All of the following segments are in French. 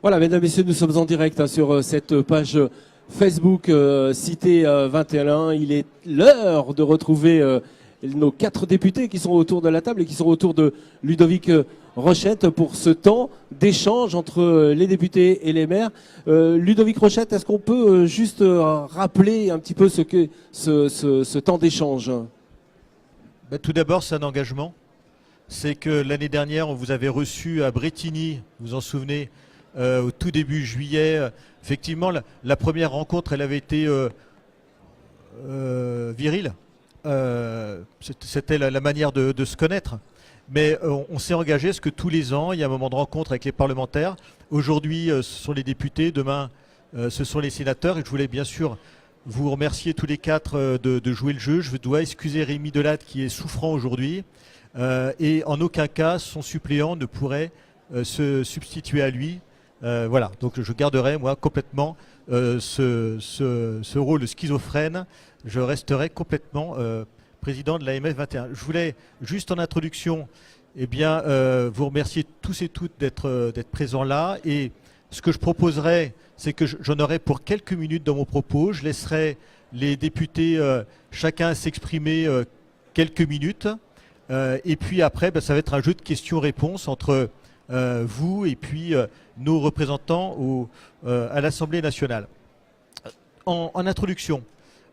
Voilà, mesdames et messieurs, nous sommes en direct sur cette page Facebook Cité 21. Il est l'heure de retrouver nos 4 députés qui sont autour de la table et qui sont autour de Ludovic Rochette pour ce temps d'échange entre les députés et les maires. Ludovic Rochette, est-ce qu'on peut juste rappeler un petit peu ce que ce temps d'échange? Tout d'abord, c'est un engagement. C'est que l'année dernière, on vous avait reçu à Brétigny, vous vous en souvenez, au tout début juillet. Effectivement, la première rencontre, elle avait été virile. C'était la manière de se connaître. Mais on s'est engagé à ce que tous les ans, il y a un moment de rencontre avec les parlementaires. Aujourd'hui, ce sont les députés, demain, ce sont les sénateurs. Et je voulais bien sûr vous remercier tous les 4 de jouer le jeu. Je dois excuser Rémi Delatte qui est souffrant aujourd'hui. Et en aucun cas, son suppléant ne pourrait se substituer à lui. Voilà, donc je garderai moi complètement ce rôle schizophrène. Je resterai complètement président de l'AMF 21. Je voulais juste en introduction vous remercier tous et toutes d'être présents là. Et ce que je proposerai, c'est que j'en aurai pour quelques minutes dans mon propos. Je laisserai les députés chacun s'exprimer quelques minutes. Et puis après, ça va être un jeu de questions-réponses entre vous et puis nos représentants à l'Assemblée nationale. En introduction,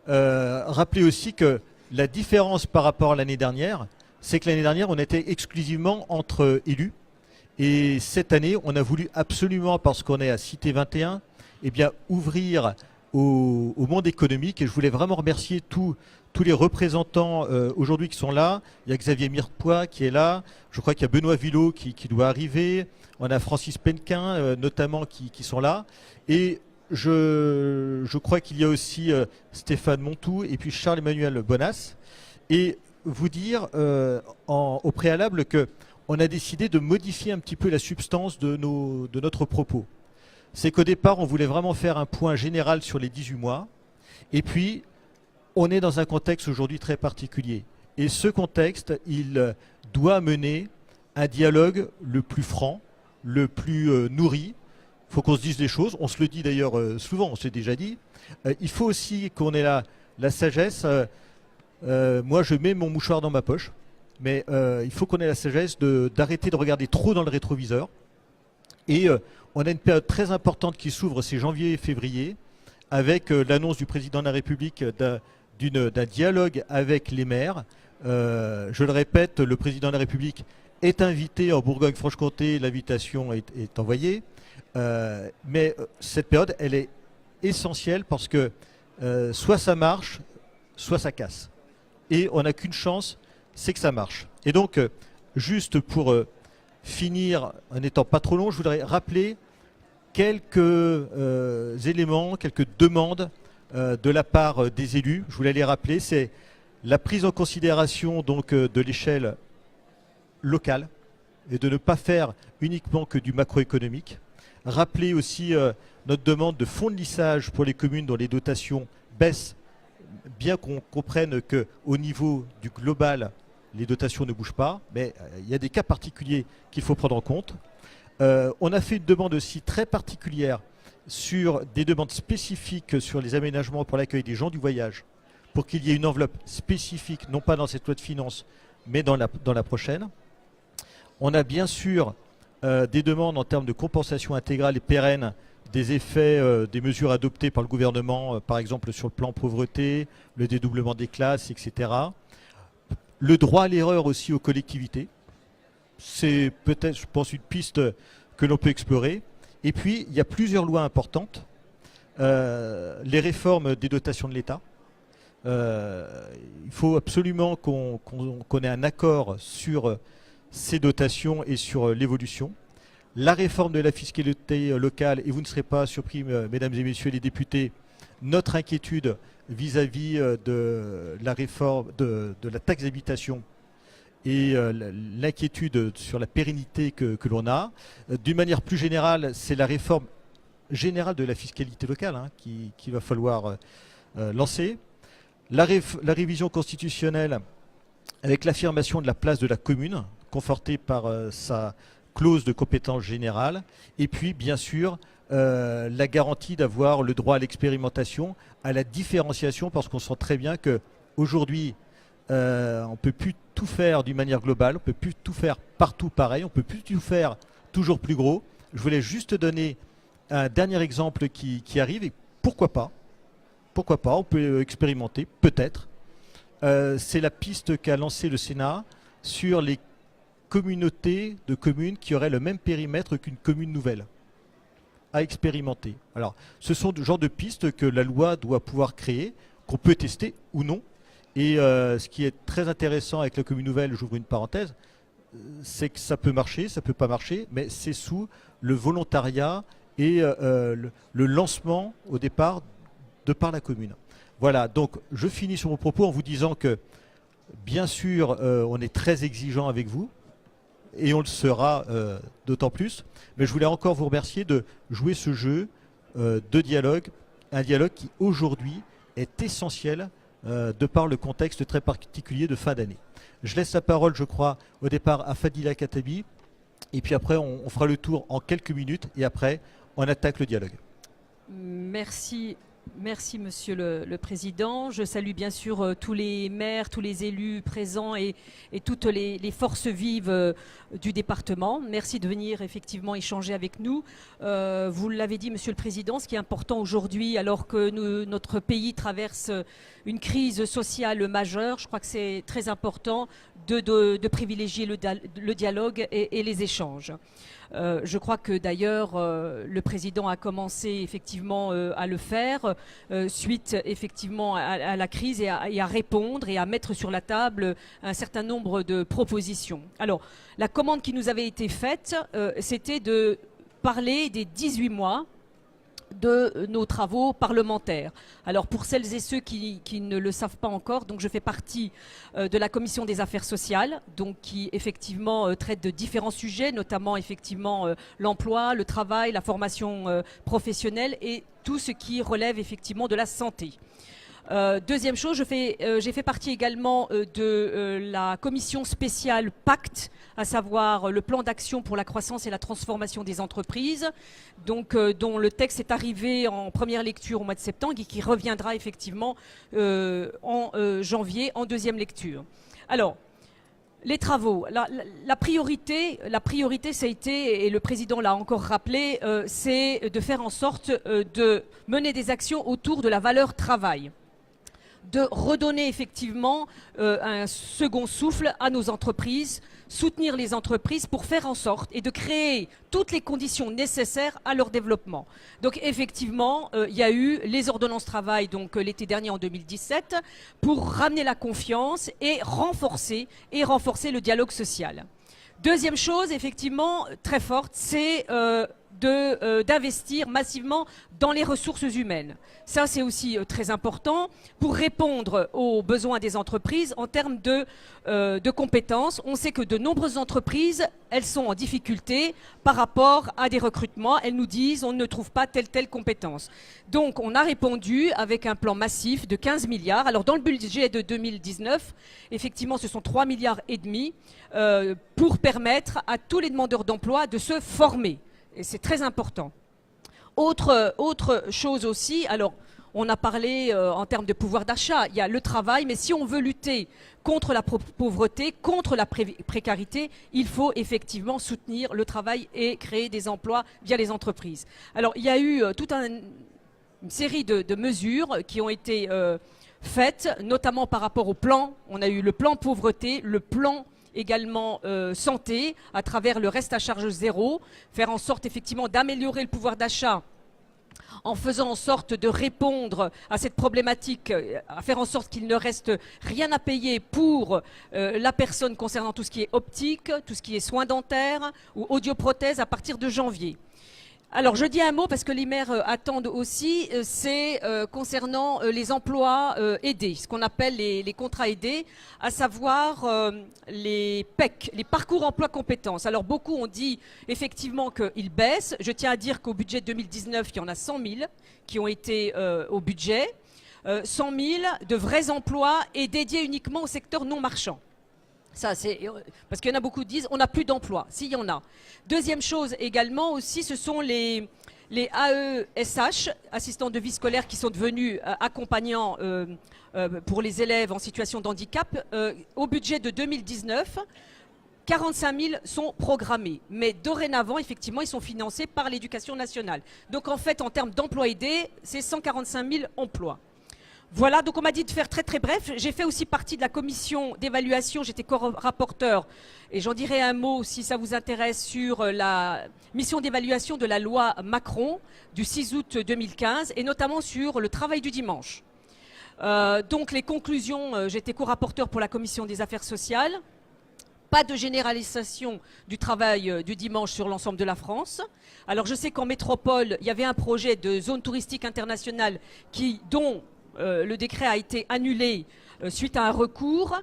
rappelez aussi que la différence par rapport à l'année dernière, c'est que l'année dernière, on était exclusivement entre élus. Et cette année, on a voulu absolument, parce qu'on est à Cité 21, ouvrir au monde économique. Et je voulais vraiment remercier tous les représentants aujourd'hui qui sont là. Il y a Xavier Mirepoix qui est là. Je crois qu'il y a Benoît Villot qui doit arriver. On a Francis Penquin notamment qui sont là. Et je crois qu'il y a aussi Stéphane Montou et puis Charles-Emmanuel Bonas. Et vous dire au préalable qu'on a décidé de modifier un petit peu la substance de notre propos. C'est qu'au départ, on voulait vraiment faire un point général sur les 18 mois. Et puis, on est dans un contexte aujourd'hui très particulier. Et ce contexte, il doit mener un dialogue le plus franc, le plus nourri. Il faut qu'on se dise les choses. On se le dit d'ailleurs souvent, on s'est déjà dit. Il faut aussi qu'on ait la sagesse. Moi, je mets mon mouchoir dans ma poche. Mais il faut qu'on ait la sagesse d'arrêter de regarder trop dans le rétroviseur. Et on a une période très importante qui s'ouvre, c'est janvier et février, avec l'annonce du président de la République d'un dialogue avec les maires. Je le répète, le président de la République est invité en Bourgogne-Franche-Comté, l'invitation est envoyée. Mais cette période, elle est essentielle parce que soit ça marche, soit ça casse. Et on n'a qu'une chance, c'est que ça marche. Et donc, juste pour finir, en n'étant pas trop long, je voudrais rappeler quelques éléments, quelques demandes de la part des élus. Je voulais les rappeler. C'est la prise en considération donc de l'échelle locale et de ne pas faire uniquement que du macroéconomique. Rappeler aussi notre demande de fonds de lissage pour les communes dont les dotations baissent, bien qu'on comprenne qu'au niveau du global, les dotations ne bougent pas, mais il y a des cas particuliers qu'il faut prendre en compte. On a fait une demande aussi très particulière sur des demandes spécifiques sur les aménagements pour l'accueil des gens du voyage, pour qu'il y ait une enveloppe spécifique, non pas dans cette loi de finances, mais dans la prochaine. On a bien sûr des demandes en termes de compensation intégrale et pérenne des effets des mesures adoptées par le gouvernement, par exemple sur le plan pauvreté, le dédoublement des classes, etc. Le droit à l'erreur aussi aux collectivités. C'est peut-être, je pense, une piste que l'on peut explorer. Et puis, il y a plusieurs lois importantes. Les réformes des dotations de l'État. Il faut absolument qu'on ait un accord sur ces dotations et sur l'évolution. La réforme de la fiscalité locale, et vous ne serez pas surpris, mesdames et messieurs les députés, notre inquiétude vis-à-vis de la réforme de la taxe d'habitation et l'inquiétude sur la pérennité que l'on a. D'une manière plus générale, c'est la réforme générale de la fiscalité locale qu'il va falloir lancer. La révision constitutionnelle avec l'affirmation de la place de la commune conforté par sa clause de compétence générale. Et puis, bien sûr, la garantie d'avoir le droit à l'expérimentation, à la différenciation, parce qu'on sent très bien qu'aujourd'hui, on ne peut plus tout faire d'une manière globale, on ne peut plus tout faire partout pareil, on ne peut plus tout faire toujours plus gros. Je voulais juste donner un dernier exemple qui arrive, et pourquoi pas, on peut expérimenter, peut-être. C'est la piste qu'a lancée le Sénat sur les communautés de communes qui auraient le même périmètre qu'une commune nouvelle à expérimenter. Alors, ce sont le genre de pistes que la loi doit pouvoir créer, qu'on peut tester ou non. Et ce qui est très intéressant avec la commune nouvelle, j'ouvre une parenthèse, c'est que ça peut marcher, ça peut pas marcher, mais c'est sous le volontariat et le lancement au départ de par la commune. Voilà, donc je finis sur mon propos en vous disant que, bien sûr, on est très exigeant avec vous, et on le sera d'autant plus, mais je voulais encore vous remercier de jouer ce jeu de dialogue, un dialogue qui aujourd'hui est essentiel de par le contexte très particulier de fin d'année. Je laisse la parole, je crois, au départ à Fadila Khattabi, et puis après on fera le tour en quelques minutes, et après on attaque le dialogue. Merci. Merci Monsieur le Président. Je salue bien sûr tous les maires, tous les élus présents et toutes les forces vives du département. Merci de venir effectivement échanger avec nous. Vous l'avez dit Monsieur le Président, ce qui est important aujourd'hui alors que notre pays traverse une crise sociale majeure, je crois que c'est très important de privilégier le dialogue et les échanges. Je crois que d'ailleurs le président a commencé effectivement à le faire suite effectivement à la crise et à répondre et à mettre sur la table un certain nombre de propositions. Alors la commande qui nous avait été faite, c'était de parler des 18 mois de nos travaux parlementaires. Alors pour celles et ceux qui ne le savent pas encore, donc je fais partie de la commission des affaires sociales, donc qui effectivement traite de différents sujets, notamment effectivement l'emploi, le travail, la formation professionnelle et tout ce qui relève effectivement de la santé. Deuxième chose, j'ai fait partie également de la commission spéciale Pacte, à savoir le plan d'action pour la croissance et la transformation des entreprises, donc, dont le texte est arrivé en première lecture au mois de septembre et qui reviendra effectivement en janvier en deuxième lecture. Alors, les travaux, la priorité, ça a été, et le président l'a encore rappelé, c'est de faire en sorte de mener des actions autour de la valeur travail, de redonner effectivement un second souffle à nos entreprises, soutenir les entreprises pour faire en sorte et de créer toutes les conditions nécessaires à leur développement. Donc effectivement, il y a eu les ordonnances travail donc l'été dernier en 2017 pour ramener la confiance et renforcer le dialogue social. Deuxième chose, effectivement, très forte, c'est d'investir massivement dans les ressources humaines. Ça, c'est aussi très important pour répondre aux besoins des entreprises en termes de compétences. On sait que de nombreuses entreprises, elles sont en difficulté par rapport à des recrutements. Elles nous disent on ne trouve pas telle compétence. Donc, on a répondu avec un plan massif de 15 milliards. Alors, dans le budget de 2019, effectivement, ce sont 3,5 milliards pour permettre à tous les demandeurs d'emploi de se former. Et c'est très important. Autre chose aussi, alors on a parlé en termes de pouvoir d'achat, il y a le travail, mais si on veut lutter contre la pauvreté, contre la précarité, il faut effectivement soutenir le travail et créer des emplois via les entreprises. Alors il y a eu toute une série de mesures qui ont été faites, notamment par rapport au plan. On a eu le plan pauvreté, le plan également santé, à travers le reste à charge zéro, faire en sorte effectivement d'améliorer le pouvoir d'achat en faisant en sorte de répondre à cette problématique, à faire en sorte qu'il ne reste rien à payer pour la personne concernant tout ce qui est optique, tout ce qui est soins dentaires ou audioprothèses à partir de janvier. Alors je dis un mot parce que les maires attendent aussi, c'est concernant les emplois aidés, ce qu'on appelle les contrats aidés, à savoir les PEC, les parcours emploi compétences. Alors beaucoup ont dit effectivement qu'ils baissent. Je tiens à dire qu'au budget 2019, il y en a 100 000 qui ont été au budget. 100 000 de vrais emplois et dédiés uniquement au secteur non marchand. Ça, c'est parce qu'il y en a beaucoup qui disent on n'a plus d'emploi. S'il y en a. Deuxième chose également aussi, ce sont les AESH, assistants de vie scolaire, qui sont devenus accompagnants pour les élèves en situation de handicap. Au budget de 2019, 45 000 sont programmés. Mais dorénavant, effectivement, ils sont financés par l'éducation nationale. Donc en fait, en termes d'emplois aidés, c'est 145 000 emplois. Voilà, donc on m'a dit de faire très très bref. J'ai fait aussi partie de la commission d'évaluation, j'étais co-rapporteur, et j'en dirai un mot si ça vous intéresse, sur la mission d'évaluation de la loi Macron du 6 août 2015, et notamment sur le travail du dimanche. Donc les conclusions, j'étais co-rapporteur pour la commission des affaires sociales. Pas de généralisation du travail du dimanche sur l'ensemble de la France. Alors je sais qu'en métropole, il y avait un projet de zone touristique internationale dont le décret a été annulé suite à un recours,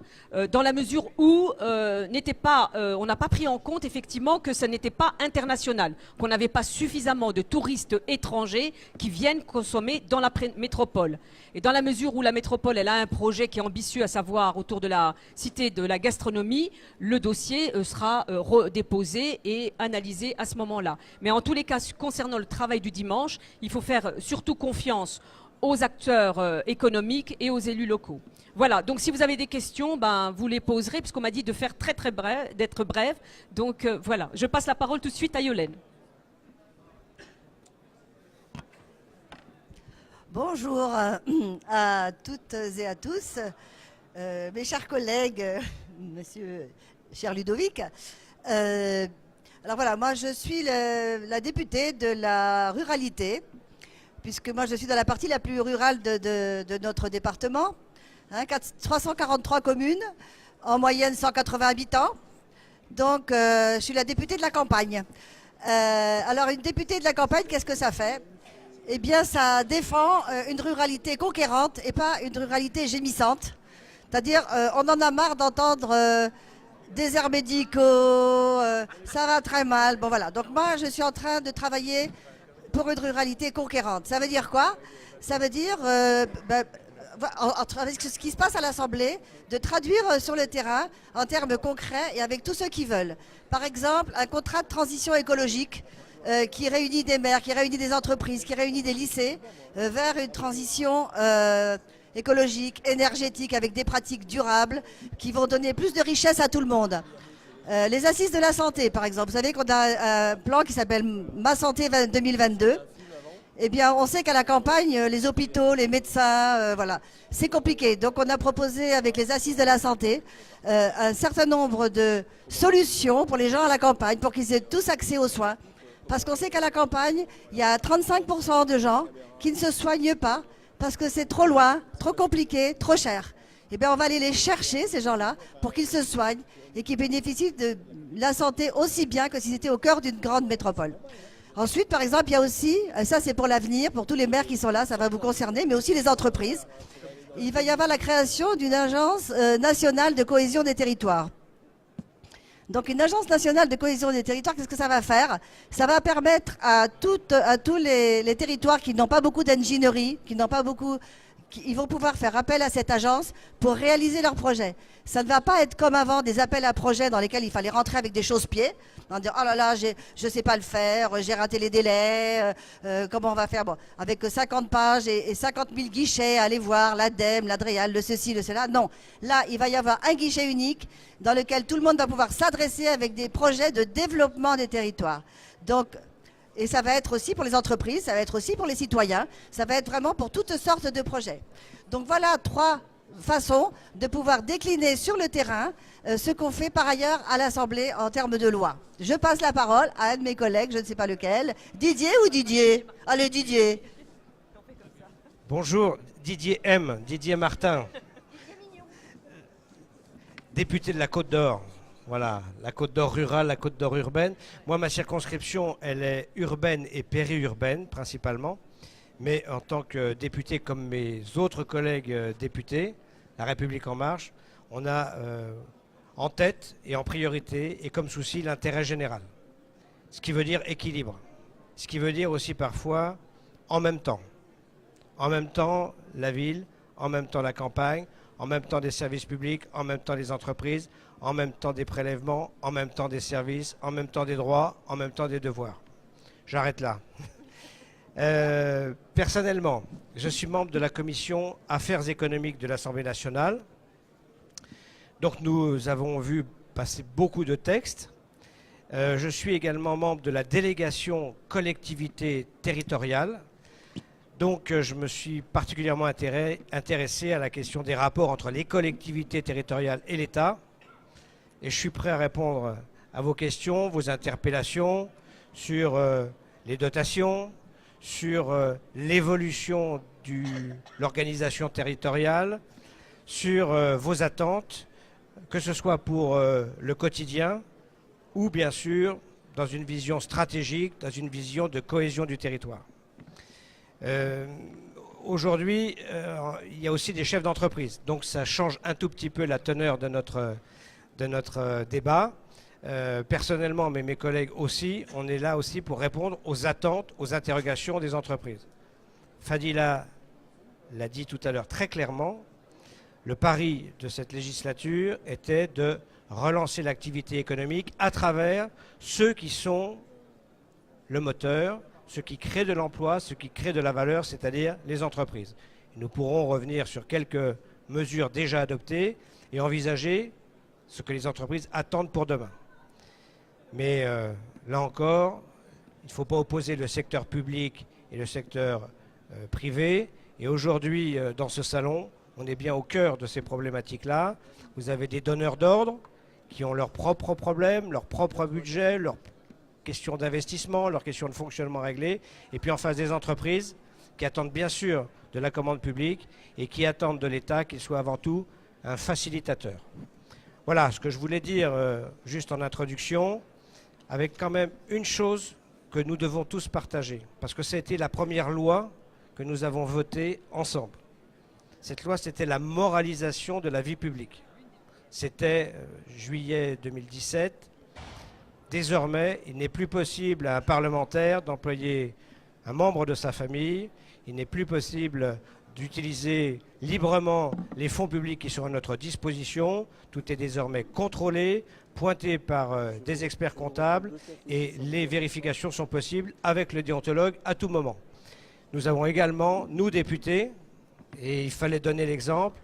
dans la mesure où on n'a pas pris en compte effectivement que ce n'était pas international, qu'on n'avait pas suffisamment de touristes étrangers qui viennent consommer dans la métropole. Et dans la mesure où la métropole, elle a un projet qui est ambitieux, à savoir autour de la cité de la gastronomie, le dossier sera redéposé et analysé à ce moment-là. Mais en tous les cas, concernant le travail du dimanche, il faut faire surtout confiance aux acteurs économiques et aux élus locaux. Voilà, donc si vous avez des questions, vous les poserez, puisqu'on m'a dit de faire très très bref, d'être bref. Donc voilà, je passe la parole tout de suite à Yolène. Bonjour à toutes et à tous, mes chers collègues, monsieur cher Ludovic. Alors voilà, moi je suis la députée de la ruralité, puisque moi je suis dans la partie la plus rurale de notre département, 343 communes, en moyenne 180 habitants, donc je suis la députée de la campagne. Alors une députée de la campagne, qu'est-ce que ça fait? Eh bien ça défend une ruralité conquérante et pas une ruralité gémissante, c'est-à-dire on en a marre d'entendre déserts médicaux, ça va très mal, bon voilà, donc moi je suis en train de travailler pour une ruralité conquérante. Ça veut dire quoi? Ça veut dire, avec ce qui se passe à l'Assemblée, de traduire sur le terrain en termes concrets et avec tous ceux qui veulent. Par exemple, un contrat de transition écologique qui réunit des maires, qui réunit des entreprises, qui réunit des lycées vers une transition écologique, énergétique, avec des pratiques durables qui vont donner plus de richesse à tout le monde. Les assises de la santé, par exemple. Vous savez qu'on a un plan qui s'appelle Ma Santé 2022. Eh bien, on sait qu'à la campagne, les hôpitaux, les médecins, voilà, c'est compliqué. Donc, on a proposé avec les assises de la santé un certain nombre de solutions pour les gens à la campagne, pour qu'ils aient tous accès aux soins. Parce qu'on sait qu'à la campagne, il y a 35% de gens qui ne se soignent pas parce que c'est trop loin, trop compliqué, trop cher. Eh bien, on va aller les chercher, ces gens-là, pour qu'ils se soignent et qu'ils bénéficient de la santé aussi bien que s'ils étaient au cœur d'une grande métropole. Ensuite, par exemple, il y a aussi, ça c'est pour l'avenir, pour tous les maires qui sont là, ça va vous concerner, mais aussi les entreprises. Il va y avoir la création d'une agence nationale de cohésion des territoires. Donc une agence nationale de cohésion des territoires, qu'est-ce que ça va faire? Ça va permettre à tous les territoires qui n'ont pas beaucoup d'ingénierie, qui n'ont pas beaucoup... Ils vont pouvoir faire appel à cette agence pour réaliser leurs projets. Ça ne va pas être comme avant des appels à projets dans lesquels il fallait rentrer avec des chausse-pieds, en disant « Oh là là, je ne sais pas le faire, j'ai raté les délais, comment on va faire ?» Bon, avec 50 pages et 50 000 guichets, aller voir l'ADEME, l'ADREAL, le ceci, le cela. Non, là, il va y avoir un guichet unique dans lequel tout le monde va pouvoir s'adresser avec des projets de développement des territoires. Donc, et ça va être aussi pour les entreprises, ça va être aussi pour les citoyens, ça va être vraiment pour toutes sortes de projets. Donc voilà 3 façons de pouvoir décliner sur le terrain ce qu'on fait par ailleurs à l'Assemblée en termes de loi. Je passe la parole à un de mes collègues, je ne sais pas lequel. Didier ou Didier? Allez Didier. Bonjour, Didier Martin, député de la Côte d'Or. Voilà, la Côte d'Or rurale, la Côte d'Or urbaine. Moi, ma circonscription, elle est urbaine et périurbaine, principalement. Mais en tant que député, comme mes autres collègues députés, La République En Marche, on a en tête et en priorité et comme souci l'intérêt général. Ce qui veut dire équilibre. Ce qui veut dire aussi parfois en même temps. En même temps, la ville, en même temps la campagne, en même temps des services publics, en même temps les entreprises, en même temps des prélèvements, en même temps des services, en même temps des droits, en même temps des devoirs. J'arrête là. Personnellement, je suis membre de la commission Affaires économiques de l'Assemblée nationale. Donc nous avons vu passer beaucoup de textes. Je suis également membre de la délégation collectivité territoriale. Donc je me suis particulièrement intéressé à la question des rapports entre les collectivités territoriales et l'État. Et je suis prêt à répondre à vos questions, vos interpellations sur les dotations, sur l'évolution de l'organisation territoriale, sur vos attentes, que ce soit pour le quotidien ou bien sûr dans une vision stratégique, dans une vision de cohésion du territoire. Aujourd'hui, il y a aussi des chefs d'entreprise, donc ça change un tout petit peu la teneur de notre débat. Personnellement, mais mes collègues aussi, on est là aussi pour répondre aux attentes, aux interrogations des entreprises. Fadila l'a dit tout à l'heure très clairement, le pari de cette législature était de relancer l'activité économique à travers ceux qui sont le moteur, ceux qui créent de l'emploi, ceux qui créent de la valeur, c'est-à-dire les entreprises. Et nous pourrons revenir sur quelques mesures déjà adoptées et envisager ce que les entreprises attendent pour demain. Mais là encore, il ne faut pas opposer le secteur public et le secteur privé. Et aujourd'hui, dans ce salon, on est bien au cœur de ces problématiques-là. Vous avez des donneurs d'ordre qui ont leurs propres problèmes, leur propre budget, leurs questions d'investissement, leurs questions de fonctionnement réglées. Et puis en face des entreprises qui attendent bien sûr de la commande publique et qui attendent de l'État qu'il soit avant tout un facilitateur. Voilà ce que je voulais dire juste en introduction, avec quand même une chose que nous devons tous partager, parce que c'était la première loi que nous avons votée ensemble. Cette loi, c'était la moralisation de la vie publique. C'était juillet 2017. Désormais, il n'est plus possible à un parlementaire d'employer un membre de sa famille. Il n'est plus possible d'utiliser librement les fonds publics qui sont à notre disposition. Tout est désormais contrôlé, pointé par des experts comptables et les vérifications sont possibles avec le déontologue à tout moment. Nous avons également, nous députés, et il fallait donner l'exemple,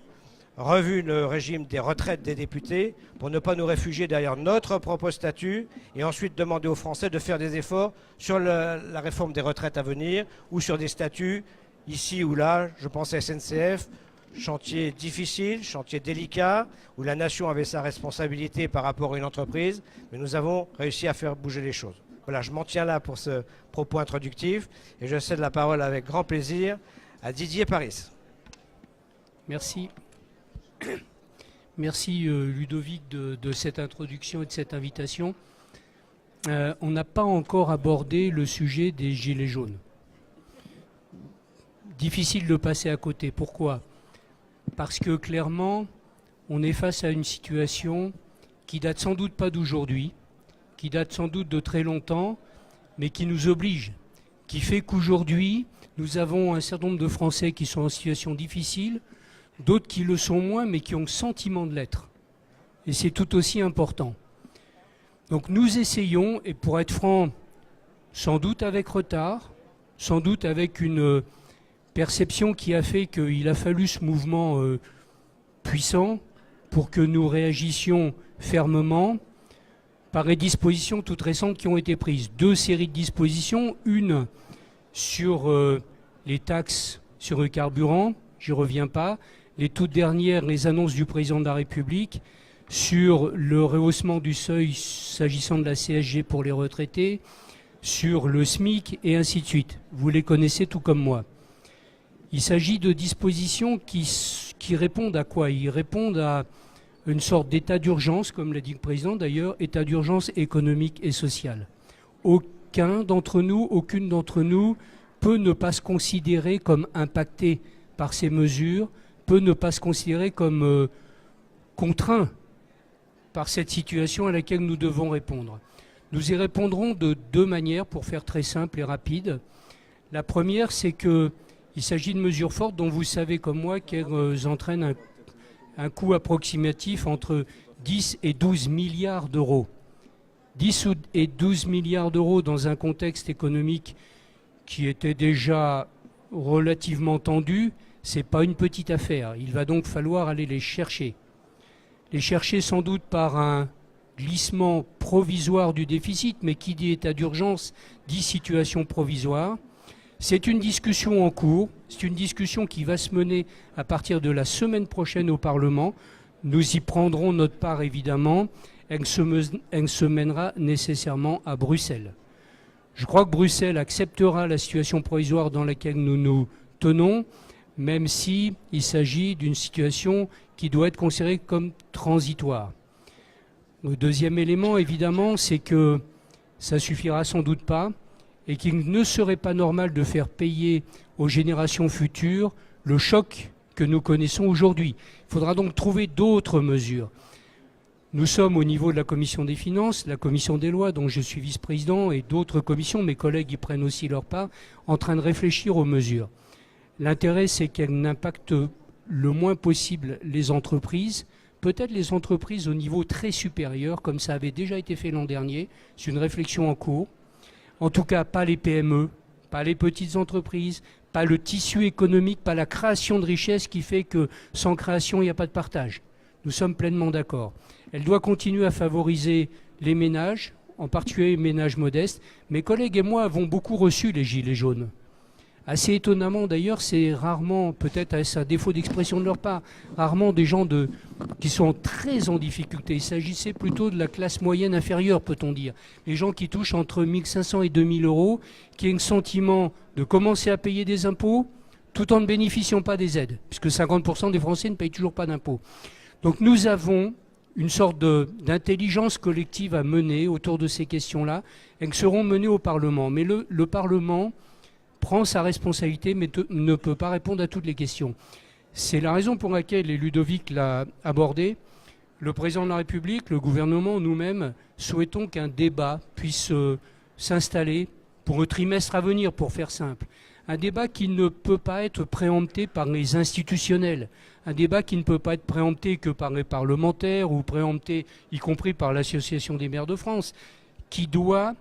revu le régime des retraites des députés pour ne pas nous réfugier derrière notre propre statut et ensuite demander aux Français de faire des efforts sur la réforme des retraites à venir ou sur des statuts ici ou là. Je pense à SNCF, chantier difficile, chantier délicat, où la nation avait sa responsabilité par rapport à une entreprise, mais nous avons réussi à faire bouger les choses. Voilà, je m'en tiens là pour ce propos introductif et je cède la parole avec grand plaisir à Didier Paris. Merci. Merci Ludovic de cette introduction et de cette invitation. On n'a pas encore abordé le sujet des gilets jaunes. Difficile de passer à côté. Pourquoi ? Parce que clairement, on est face à une situation qui date sans doute pas d'aujourd'hui, qui date sans doute de très longtemps, mais qui nous oblige, qui fait qu'aujourd'hui, nous avons un certain nombre de Français qui sont en situation difficile, d'autres qui le sont moins, mais qui ont le sentiment de l'être. Et c'est tout aussi important. Donc nous essayons, et pour être franc, sans doute avec retard, sans doute avec une perception qui a fait qu'il a fallu ce mouvement puissant pour que nous réagissions fermement par les dispositions toutes récentes qui ont été prises. 2 séries de dispositions, une sur les taxes sur le carburant, j'y reviens pas, les toutes dernières, les annonces du président de la République sur le rehaussement du seuil s'agissant de la CSG pour les retraités, sur le SMIC et ainsi de suite. Vous les connaissez tout comme moi. Il s'agit de dispositions qui répondent à quoi? Ils répondent à une sorte d'état d'urgence, comme l'a dit le président d'ailleurs, état d'urgence économique et social. Aucune d'entre nous peut ne pas se considérer comme impacté par ces mesures, peut ne pas se considérer comme contraint par cette situation à laquelle nous devons répondre. Nous y répondrons de 2 manières pour faire très simple et rapide. La première, c'est qu'il s'agit de mesures fortes dont vous savez comme moi qu'elles entraînent un coût approximatif entre 10 et 12 milliards d'euros. 10 et 12 milliards d'euros dans un contexte économique qui était déjà relativement tendu, ce n'est pas une petite affaire. Il va donc falloir aller les chercher. Les chercher sans doute par un glissement provisoire du déficit, mais qui dit état d'urgence dit situation provisoire. C'est une discussion en cours, c'est une discussion qui va se mener à partir de la semaine prochaine au Parlement. Nous y prendrons notre part évidemment. Elle se mènera nécessairement à Bruxelles. Je crois que Bruxelles acceptera la situation provisoire dans laquelle nous nous tenons, même s'il s'agit d'une situation qui doit être considérée comme transitoire. Le deuxième élément, évidemment, c'est que ça ne suffira sans doute pas et qu'il ne serait pas normal de faire payer aux générations futures le choc que nous connaissons aujourd'hui. Il faudra donc trouver d'autres mesures. Nous sommes au niveau de la Commission des finances, la Commission des lois, dont je suis vice-président, et d'autres commissions, mes collègues y prennent aussi leur part, en train de réfléchir aux mesures. L'intérêt, c'est qu'elles n'impactent le moins possible les entreprises, peut-être les entreprises au niveau très supérieur, comme ça avait déjà été fait l'an dernier. C'est une réflexion en cours. En tout cas, pas les PME, pas les petites entreprises, pas le tissu économique, pas la création de richesse qui fait que sans création, il n'y a pas de partage. Nous sommes pleinement d'accord. Elle doit continuer à favoriser les ménages, en particulier les ménages modestes. Mes collègues et moi avons beaucoup reçu les gilets jaunes. Assez étonnamment d'ailleurs, c'est rarement, peut-être à un défaut d'expression de leur part, rarement des gens qui sont très en difficulté. Il s'agissait plutôt de la classe moyenne inférieure, peut-on dire. Les gens qui touchent entre 1 500 et 2 000 euros, qui ont le sentiment de commencer à payer des impôts tout en ne bénéficiant pas des aides, puisque 50% des Français ne payent toujours pas d'impôts. Donc nous avons une sorte d'intelligence collective à mener autour de ces questions-là, et qui seront menées au Parlement. Mais le Parlement prend sa responsabilité, mais ne peut pas répondre à toutes les questions. C'est la raison pour laquelle, et Ludovic l'a abordé, le Président de la République, le gouvernement, nous-mêmes, souhaitons qu'un débat puisse s'installer pour le trimestre à venir, pour faire simple. Un débat qui ne peut pas être préempté par les institutionnels, un débat qui ne peut pas être préempté que par les parlementaires ou préempté y compris par l'Association des maires de France, qui doit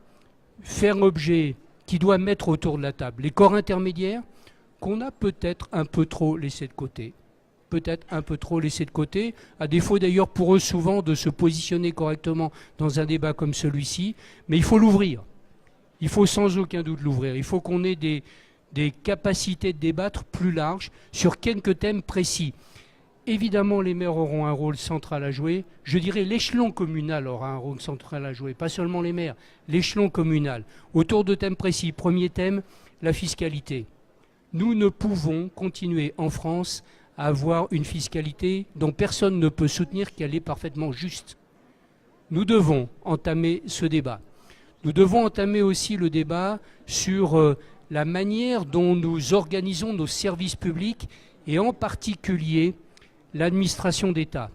faire objet, qui doit mettre autour de la table les corps intermédiaires qu'on a peut-être un peu trop laissés de côté. Peut-être un peu trop laissés de côté, à défaut d'ailleurs pour eux souvent de se positionner correctement dans un débat comme celui-ci, mais il faut l'ouvrir. Il faut sans aucun doute l'ouvrir. Il faut qu'on ait des capacités de débattre plus larges sur quelques thèmes précis. Évidemment, les maires auront un rôle central à jouer. Je dirais l'échelon communal aura un rôle central à jouer, pas seulement les maires, l'échelon communal. Autour de thèmes précis. Premier thème, la fiscalité. Nous ne pouvons continuer en France à avoir une fiscalité dont personne ne peut soutenir qu'elle est parfaitement juste. Nous devons entamer ce débat. Nous devons entamer aussi le débat sur la manière dont nous organisons nos services publics et en particulier l'administration d'État.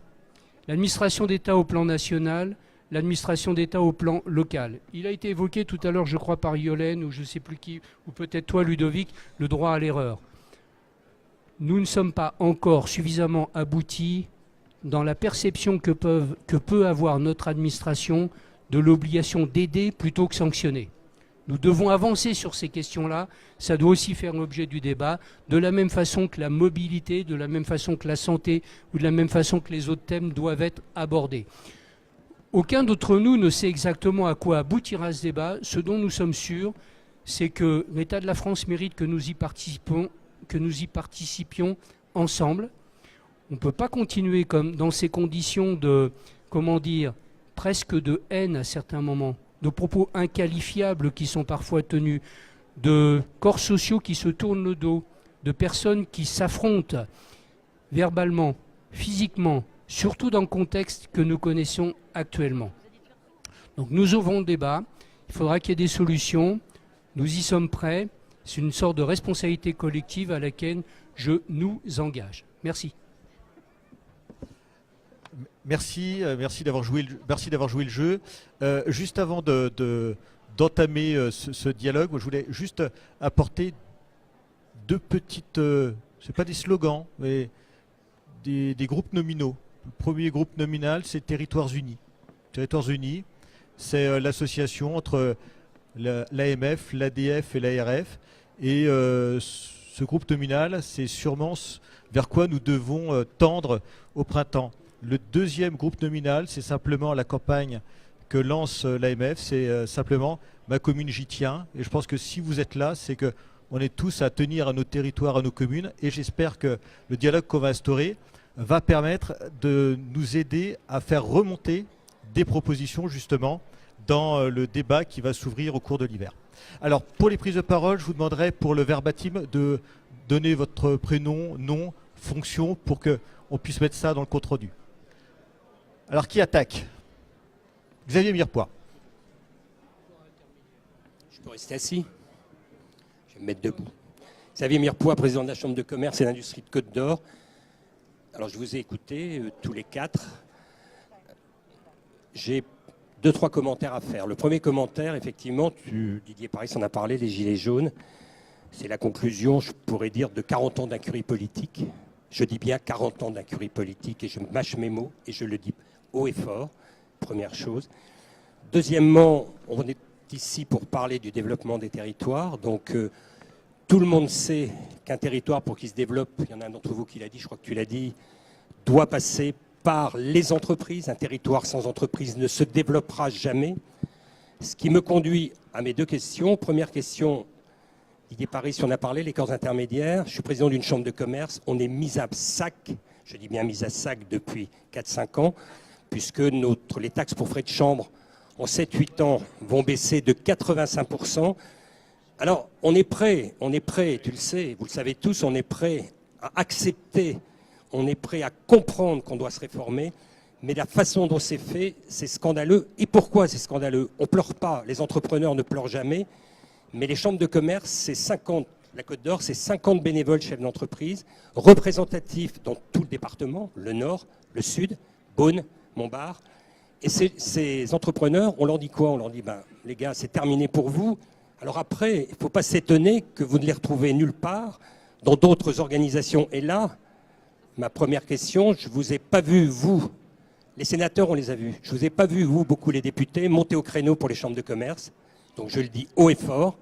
L'administration d'État au plan national, l'administration d'État au plan local. Il a été évoqué tout à l'heure, je crois, par Yolène ou je ne sais plus qui, ou peut-être toi, Ludovic, le droit à l'erreur. Nous ne sommes pas encore suffisamment aboutis dans la perception que peut avoir notre administration de l'obligation d'aider plutôt que sanctionner. Nous devons avancer sur ces questions-là. Ça doit aussi faire l'objet du débat, de la même façon que la mobilité, de la même façon que la santé, ou de la même façon que les autres thèmes doivent être abordés. Aucun d'entre nous ne sait exactement à quoi aboutira ce débat. Ce dont nous sommes sûrs, c'est que l'État de la France mérite que nous y participions ensemble. On ne peut pas continuer comme dans ces conditions de, comment dire, presque de haine à certains moments, de propos inqualifiables qui sont parfois tenus, de corps sociaux qui se tournent le dos, de personnes qui s'affrontent verbalement, physiquement, surtout dans le contexte que nous connaissons actuellement. Donc nous ouvrons le débat, il faudra qu'il y ait des solutions, nous y sommes prêts, c'est une sorte de responsabilité collective à laquelle je nous engage. Merci. Merci d'avoir joué le jeu. Juste avant d'entamer ce dialogue, je voulais juste apporter deux petites, c'est pas des slogans, mais des groupes nominaux. Le premier groupe nominal, c'est Territoires Unis. Territoires Unis, c'est l'association entre l'AMF, l'ADF et l'ARF. Et ce groupe nominal, c'est sûrement vers quoi nous devons tendre au printemps. Le deuxième groupe nominal, c'est simplement la campagne que lance l'AMF, c'est simplement ma commune j'y tiens. Et je pense que si vous êtes là, c'est qu'on est tous à tenir à nos territoires, à nos communes. Et j'espère que le dialogue qu'on va instaurer va permettre de nous aider à faire remonter des propositions justement dans le débat qui va s'ouvrir au cours de l'hiver. Alors pour les prises de parole, je vous demanderai pour le verbatim de donner votre prénom, nom, fonction pour qu'on puisse mettre ça dans le compte rendu. Alors qui attaque? Xavier Mirepoix. Je peux rester assis? Je vais me mettre debout. Xavier Mirepoix, président de la Chambre de commerce et d'industrie de Côte d'Or. Alors je vous ai écoutés, tous les quatre. J'ai 2-3 commentaires à faire. Le premier commentaire, effectivement, Didier Paris en a parlé, les Gilets jaunes. C'est la conclusion, je pourrais dire, de 40 ans d'incurie politique. Je dis bien 40 ans d'incurie politique et je mâche mes mots et je le dis haut et fort, première chose. Deuxièmement, on est ici pour parler du développement des territoires. Donc tout le monde sait qu'un territoire, pour qu'il se développe, il y en a un d'entre vous qui l'a dit, je crois que tu l'as dit, doit passer par les entreprises. Un territoire sans entreprise ne se développera jamais. Ce qui me conduit à mes deux questions. Première question, Didier Paris, si on a parlé, les corps intermédiaires. Je suis président d'une chambre de commerce. On est mis à sac, je dis bien mis à sac depuis 4-5 ans, puisque les taxes pour frais de chambre en 7-8 ans vont baisser de 85%. Alors, on est prêt, tu le sais, vous le savez tous, on est prêt à accepter, on est prêt à comprendre qu'on doit se réformer, mais la façon dont c'est fait, c'est scandaleux. Et pourquoi c'est scandaleux? On ne pleure pas, les entrepreneurs ne pleurent jamais, mais les chambres de commerce, c'est 50, la Côte d'Or, c'est 50 bénévoles chefs d'entreprise, représentatifs dans tout le département, le Nord, le Sud, Beaune, Montbard. Et ces entrepreneurs, on leur dit quoi? On leur dit, les gars, c'est terminé pour vous. Alors après, il ne faut pas s'étonner que vous ne les retrouvez nulle part dans d'autres organisations. Et là, ma première question, je ne vous ai pas vu, vous, les sénateurs, on les a vus. Je ne vous ai pas vu, vous, beaucoup les députés, monter au créneau pour les chambres de commerce. Donc je le dis haut et fort,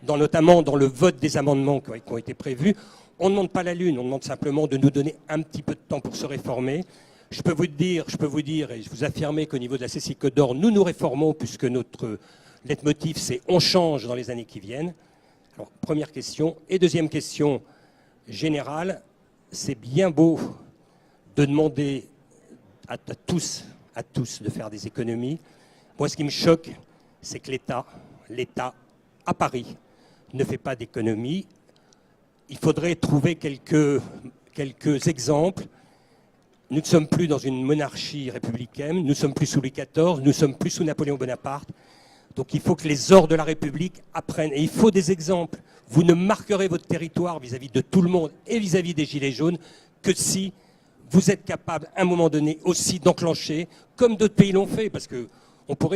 notamment dans le vote des amendements qui ont été prévus. On ne demande pas la lune, on demande simplement de nous donner un petit peu de temps pour se réformer. Je peux vous dire et je vous affirmer qu'au niveau de la CCI Côte d'Or, nous nous réformons puisque notre leitmotiv, c'est « on change dans les années qui viennent ». Alors, première question. Et deuxième question générale, c'est bien beau de demander à tous de faire des économies. Moi, ce qui me choque, c'est que l'État, à Paris, ne fait pas d'économies. Il faudrait trouver quelques exemples. Nous ne sommes plus dans une monarchie républicaine, nous ne sommes plus sous Louis XIV, nous ne sommes plus sous Napoléon Bonaparte. Donc il faut que les ors de la République apprennent. Et il faut des exemples. Vous ne marquerez votre territoire vis-à-vis de tout le monde et vis-à-vis des Gilets jaunes que si vous êtes capable, à un moment donné, aussi d'enclencher, comme d'autres pays l'ont fait, parce que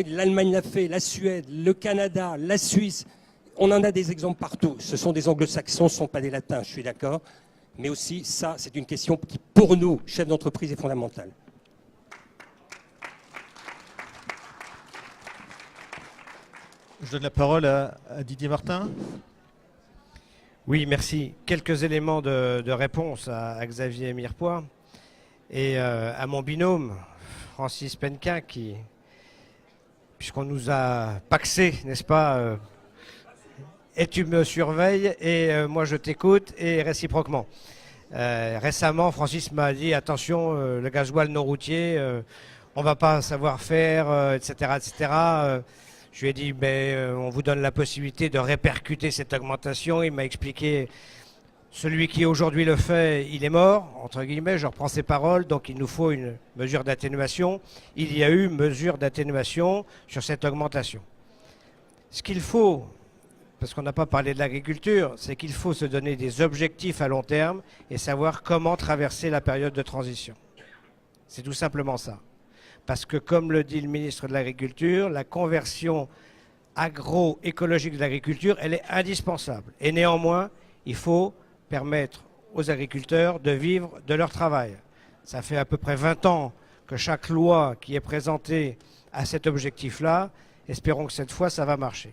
l'Allemagne l'a fait, la Suède, le Canada, la Suisse, on en a des exemples partout. Ce sont des anglo-saxons, ce ne sont pas des latins, je suis d'accord. Mais aussi, ça, c'est une question qui, pour nous, chefs d'entreprise, est fondamentale. Je donne la parole à Didier Martin. Oui, merci. Quelques éléments de réponse à Xavier Mirepoix et à mon binôme, Francis Penquin, puisqu'on nous a paxé, n'est-ce pas et tu me surveilles et moi je t'écoute et réciproquement. Récemment, Francis m'a dit attention, le gasoil non routier, on va pas savoir faire, etc., etc. Je lui ai dit on vous donne la possibilité de répercuter cette augmentation. Il m'a expliqué celui qui aujourd'hui le fait, il est mort, entre guillemets, je reprends ses paroles, donc il nous faut une mesure d'atténuation. Il y a eu mesure d'atténuation sur cette augmentation. Ce qu'il faut, parce qu'on n'a pas parlé de l'agriculture, c'est qu'il faut se donner des objectifs à long terme et savoir comment traverser la période de transition. C'est tout simplement ça. Parce que comme le dit le ministre de l'Agriculture, la conversion agroécologique de l'agriculture, elle est indispensable. Et néanmoins, il faut permettre aux agriculteurs de vivre de leur travail. Ça fait à peu près 20 ans que chaque loi qui est présentée a cet objectif-là. Espérons que cette fois, ça va marcher.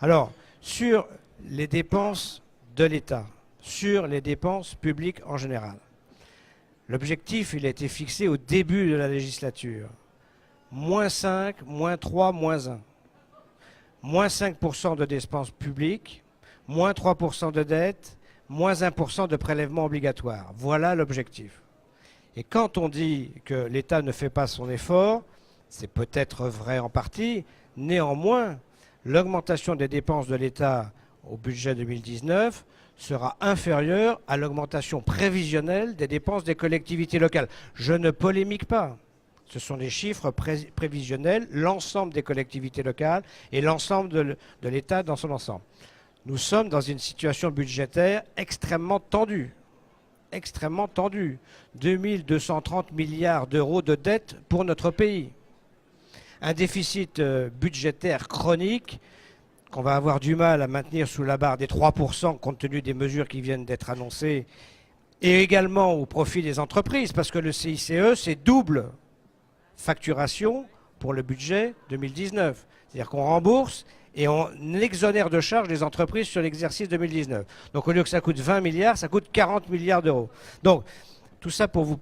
Alors, sur les dépenses de l'État, sur les dépenses publiques en général, l'objectif, il a été fixé au début de la législature. -5, -3, -1. Moins 5% de dépenses publiques, moins 3% de dette, moins 1% de prélèvements obligatoires. Voilà l'objectif. Et quand on dit que l'État ne fait pas son effort, c'est peut-être vrai en partie, néanmoins, l'augmentation des dépenses de l'État au budget 2019 sera inférieure à l'augmentation prévisionnelle des dépenses des collectivités locales. Je ne polémique pas. Ce sont des chiffres prévisionnels, l'ensemble des collectivités locales et l'ensemble de l'État dans son ensemble. Nous sommes dans une situation budgétaire extrêmement tendue. Extrêmement tendue. 2230 milliards d'euros de dette pour notre pays. Un déficit budgétaire chronique qu'on va avoir du mal à maintenir sous la barre des 3% compte tenu des mesures qui viennent d'être annoncées et également au profit des entreprises parce que le CICE, c'est double facturation pour le budget 2019. C'est-à-dire qu'on rembourse et on exonère de charges les entreprises sur l'exercice 2019. Donc au lieu que ça coûte 20 milliards, ça coûte 40 milliards d'euros. Donc tout ça pour vous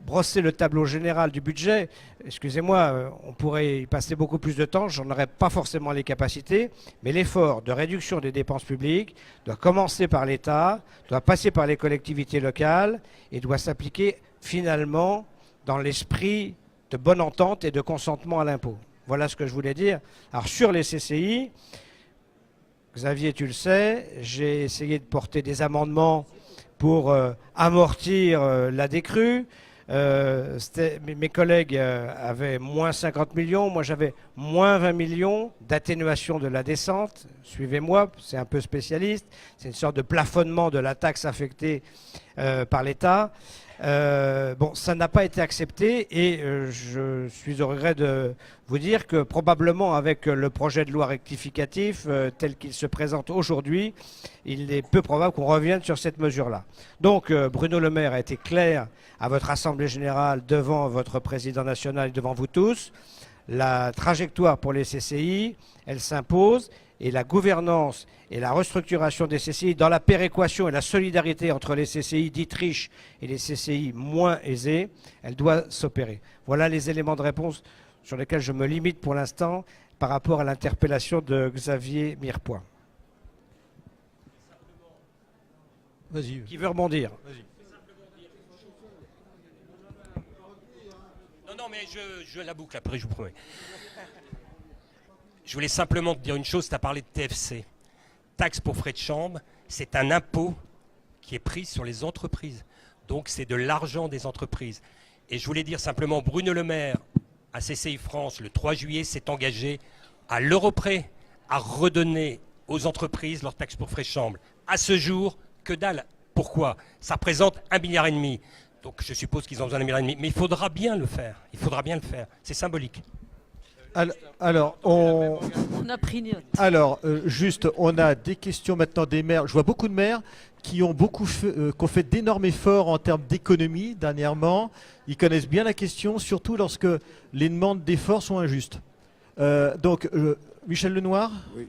brosser le tableau général du budget. Excusez-moi, on pourrait y passer beaucoup plus de temps, j'en aurais pas forcément les capacités, mais l'effort de réduction des dépenses publiques doit commencer par l'État, doit passer par les collectivités locales et doit s'appliquer finalement dans l'esprit de bonne entente et de consentement à l'impôt. Voilà ce que je voulais dire. Alors sur les CCI, Xavier, tu le sais, j'ai essayé de porter des amendements pour amortir la décrue. Mes collègues avaient moins 50 millions, moi j'avais moins 20 millions d'atténuation de la descente. Suivez-moi, c'est un peu spécialiste. C'est une sorte de plafonnement de la taxe affectée par l'État. Bon, ça n'a pas été accepté et je suis au regret de vous dire que probablement avec le projet de loi rectificatif tel qu'il se présente aujourd'hui, il est peu probable qu'on revienne sur cette mesure-là. Donc Bruno Le Maire a été clair à votre Assemblée Générale devant votre Président national et devant vous tous. La trajectoire pour les CCI, elle s'impose et la gouvernance et la restructuration des CCI dans la péréquation et la solidarité entre les CCI dites riches et les CCI moins aisées, elle doit s'opérer. Voilà les éléments de réponse sur lesquels je me limite pour l'instant par rapport à l'interpellation de Xavier Mirepoix. Vas-y. Qui veut rebondir? Non, mais je la boucle après, je vous promets. Je voulais simplement te dire une chose, tu as parlé de TFC. Taxe pour frais de chambre, c'est un impôt qui est pris sur les entreprises. Donc c'est de l'argent des entreprises. Et je voulais dire simplement, Bruno Le Maire, à CCI France, le 3 juillet, s'est engagé à l'euro près à redonner aux entreprises leur taxe pour frais de chambre. À ce jour, que dalle. Pourquoi? Ça représente 1,5 milliard. Donc je suppose qu'ils ont besoin d'1,5 milliard. Mais il faudra bien le faire. Il faudra bien le faire. C'est symbolique. Alors, On a pris note. juste, on a des questions maintenant des maires. Je vois beaucoup de maires qui ont fait d'énormes efforts en termes d'économie dernièrement. Ils connaissent bien la question, surtout lorsque les demandes d'efforts sont injustes. Donc, Michel Lenoir. Oui.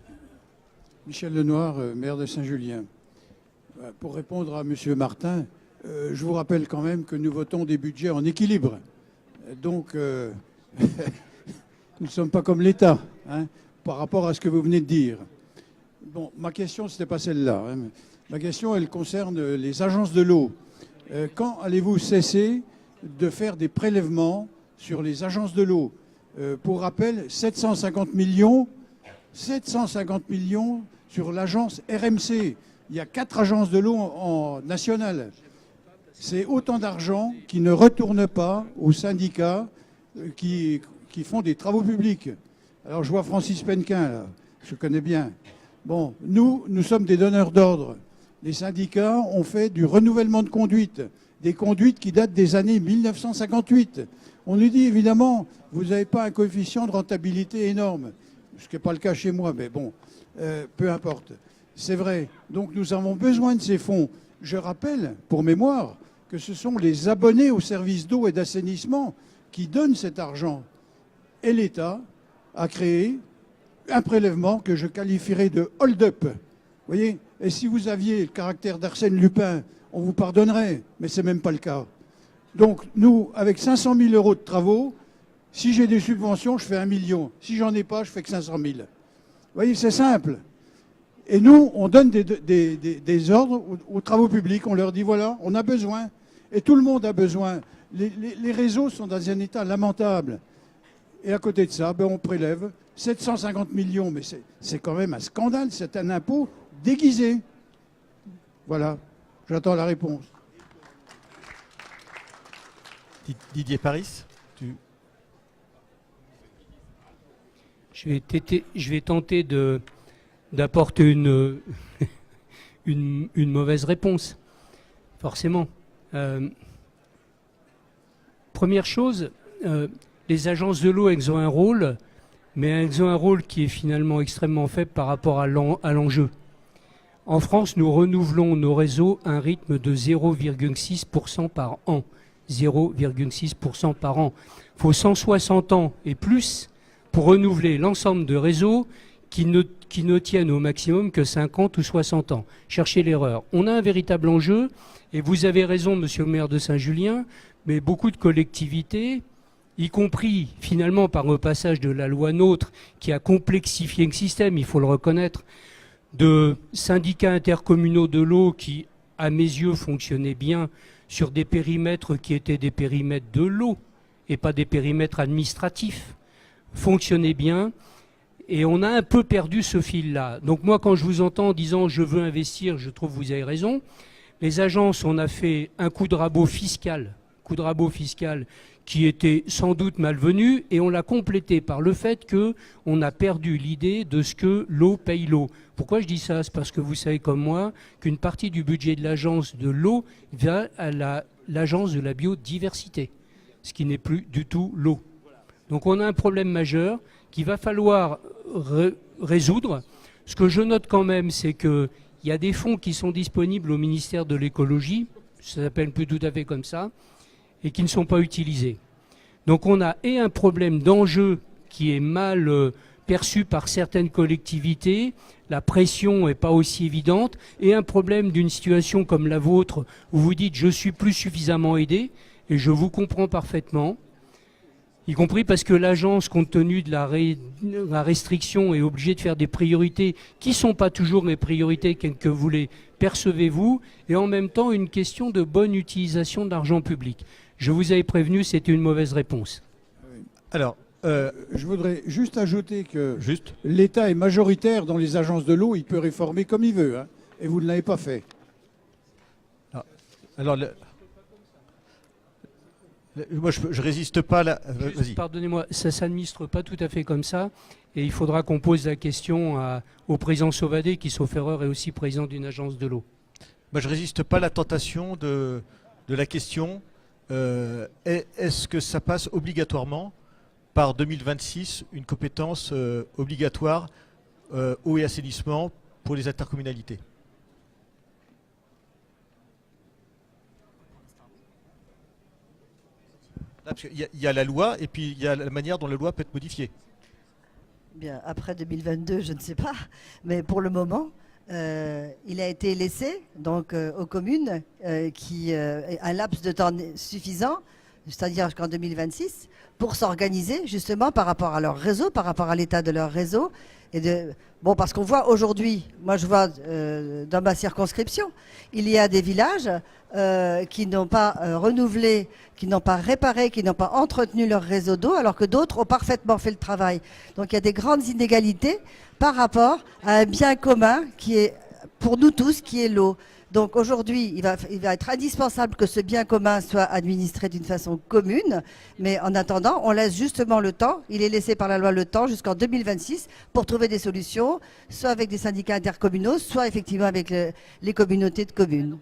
Michel Lenoir, maire de Saint-Julien. Pour répondre à M. Martin, je vous rappelle quand même que nous votons des budgets en équilibre. Donc, nous ne sommes pas comme l'État, hein, par rapport à ce que vous venez de dire. Bon, ma question, ce n'était pas celle-là. Hein. Ma question, elle concerne les agences de l'eau. Quand allez-vous cesser de faire des prélèvements sur les agences de l'eau? Pour rappel, 750 millions sur l'agence RMC. Il y a 4 agences de l'eau nationales. C'est autant d'argent qui ne retourne pas aux syndicats qui font des travaux publics. Alors je vois Francis Penquin, là, je connais bien. Bon, nous sommes des donneurs d'ordre. Les syndicats ont fait du renouvellement de conduite, des conduites qui datent des années 1958. On nous dit évidemment, vous n'avez pas un coefficient de rentabilité énorme, ce qui n'est pas le cas chez moi, mais bon, peu importe. C'est vrai. Donc nous avons besoin de ces fonds. Je rappelle, pour mémoire, que ce sont les abonnés aux services d'eau et d'assainissement qui donnent cet argent. Et l'État a créé un prélèvement que je qualifierais de hold-up. Vous voyez? Et si vous aviez le caractère d'Arsène Lupin, on vous pardonnerait, mais ce n'est même pas le cas. Donc nous, avec 500 000 euros de travaux, si j'ai des subventions, je fais 1 million. Si j'en ai pas, je fais que 500 000. Vous voyez, c'est simple. Et nous, on donne des ordres aux travaux publics. On leur dit, voilà, on a besoin. Et tout le monde a besoin. Les réseaux sont dans un état lamentable. Et à côté de ça, on prélève 750 millions. Mais c'est quand même un scandale. C'est un impôt déguisé. Voilà. J'attends la réponse. Didier Paris, Je vais tenter d'apporter une mauvaise réponse, forcément. Première chose, les agences de l'eau, elles ont un rôle, mais elles ont un rôle qui est finalement extrêmement faible par rapport à l'enjeu. En France, nous renouvelons nos réseaux à un rythme de 0,6% par an. 0,6% par an. Il faut 160 ans et plus pour renouveler l'ensemble de réseaux qui ne tiennent au maximum que 50 ou 60 ans. Cherchez l'erreur. On a un véritable enjeu, et vous avez raison, monsieur le maire de Saint-Julien, mais beaucoup de collectivités, y compris finalement par le passage de la loi NOTRe, qui a complexifié le système, il faut le reconnaître, de syndicats intercommunaux de l'eau qui, à mes yeux, fonctionnaient bien sur des périmètres qui étaient des périmètres de l'eau et pas des périmètres administratifs, fonctionnaient bien. Et on a un peu perdu ce fil-là. Donc moi, quand je vous entends en disant « je veux investir », je trouve que vous avez raison. Les agences, on a fait un coup de rabot fiscal qui était sans doute malvenu, et on l'a complété par le fait qu'on a perdu l'idée de ce que l'eau paye l'eau. Pourquoi je dis ça? C'est parce que vous savez comme moi qu'une partie du budget de l'agence de l'eau va à l'agence de la biodiversité, ce qui n'est plus du tout l'eau. Donc on a un problème majeur qu'il va falloir résoudre. Ce que je note quand même, c'est qu'il y a des fonds qui sont disponibles au ministère de l'écologie, ça s'appelle plus tout à fait comme ça, et qui ne sont pas utilisés. Donc on a un problème d'enjeu qui est mal perçu par certaines collectivités, la pression n'est pas aussi évidente, et un problème d'une situation comme la vôtre, où vous dites « je suis plus suffisamment aidé », et je vous comprends parfaitement, y compris parce que l'agence, compte tenu de la restriction, est obligée de faire des priorités qui ne sont pas toujours les priorités que vous les percevez-vous, et en même temps une question de bonne utilisation de l'argent public. Je vous avais prévenu, c'était une mauvaise réponse. Alors, je voudrais juste ajouter que l'État est majoritaire dans les agences de l'eau, il peut réformer comme il veut, hein, et vous ne l'avez pas fait. Alors, moi, je résiste pas là. Vas-y. Pardonnez-moi, ça ne s'administre pas tout à fait comme ça, et il faudra qu'on pose la question au président Sauvadet, qui, sauf erreur, est aussi président d'une agence de l'eau. Moi, je résiste pas à la tentation de la question. Est-ce que ça passe obligatoirement par 2026 une compétence obligatoire eau et assainissement pour les intercommunalités? Là, parce qu'il y a la loi et puis il y a la manière dont la loi peut être modifiée. Bien, après 2022, je ne sais pas, mais pour le moment, il a été laissé donc aux communes qui un laps de temps suffisant, c'est-à-dire jusqu'en 2026, pour s'organiser justement par rapport à leur réseau, par rapport à l'état de leur réseau. Bon, parce qu'on voit aujourd'hui, moi je vois dans ma circonscription, il y a des villages qui n'ont pas renouvelé, qui n'ont pas réparé, qui n'ont pas entretenu leur réseau d'eau, alors que d'autres ont parfaitement fait le travail. Donc il y a des grandes inégalités par rapport à un bien commun qui est, pour nous tous, qui est l'eau. Donc aujourd'hui, il va être indispensable que ce bien commun soit administré d'une façon commune, mais en attendant, on laisse justement le temps, il est laissé par la loi le temps jusqu'en 2026 pour trouver des solutions, soit avec des syndicats intercommunaux, soit effectivement avec les communautés de communes.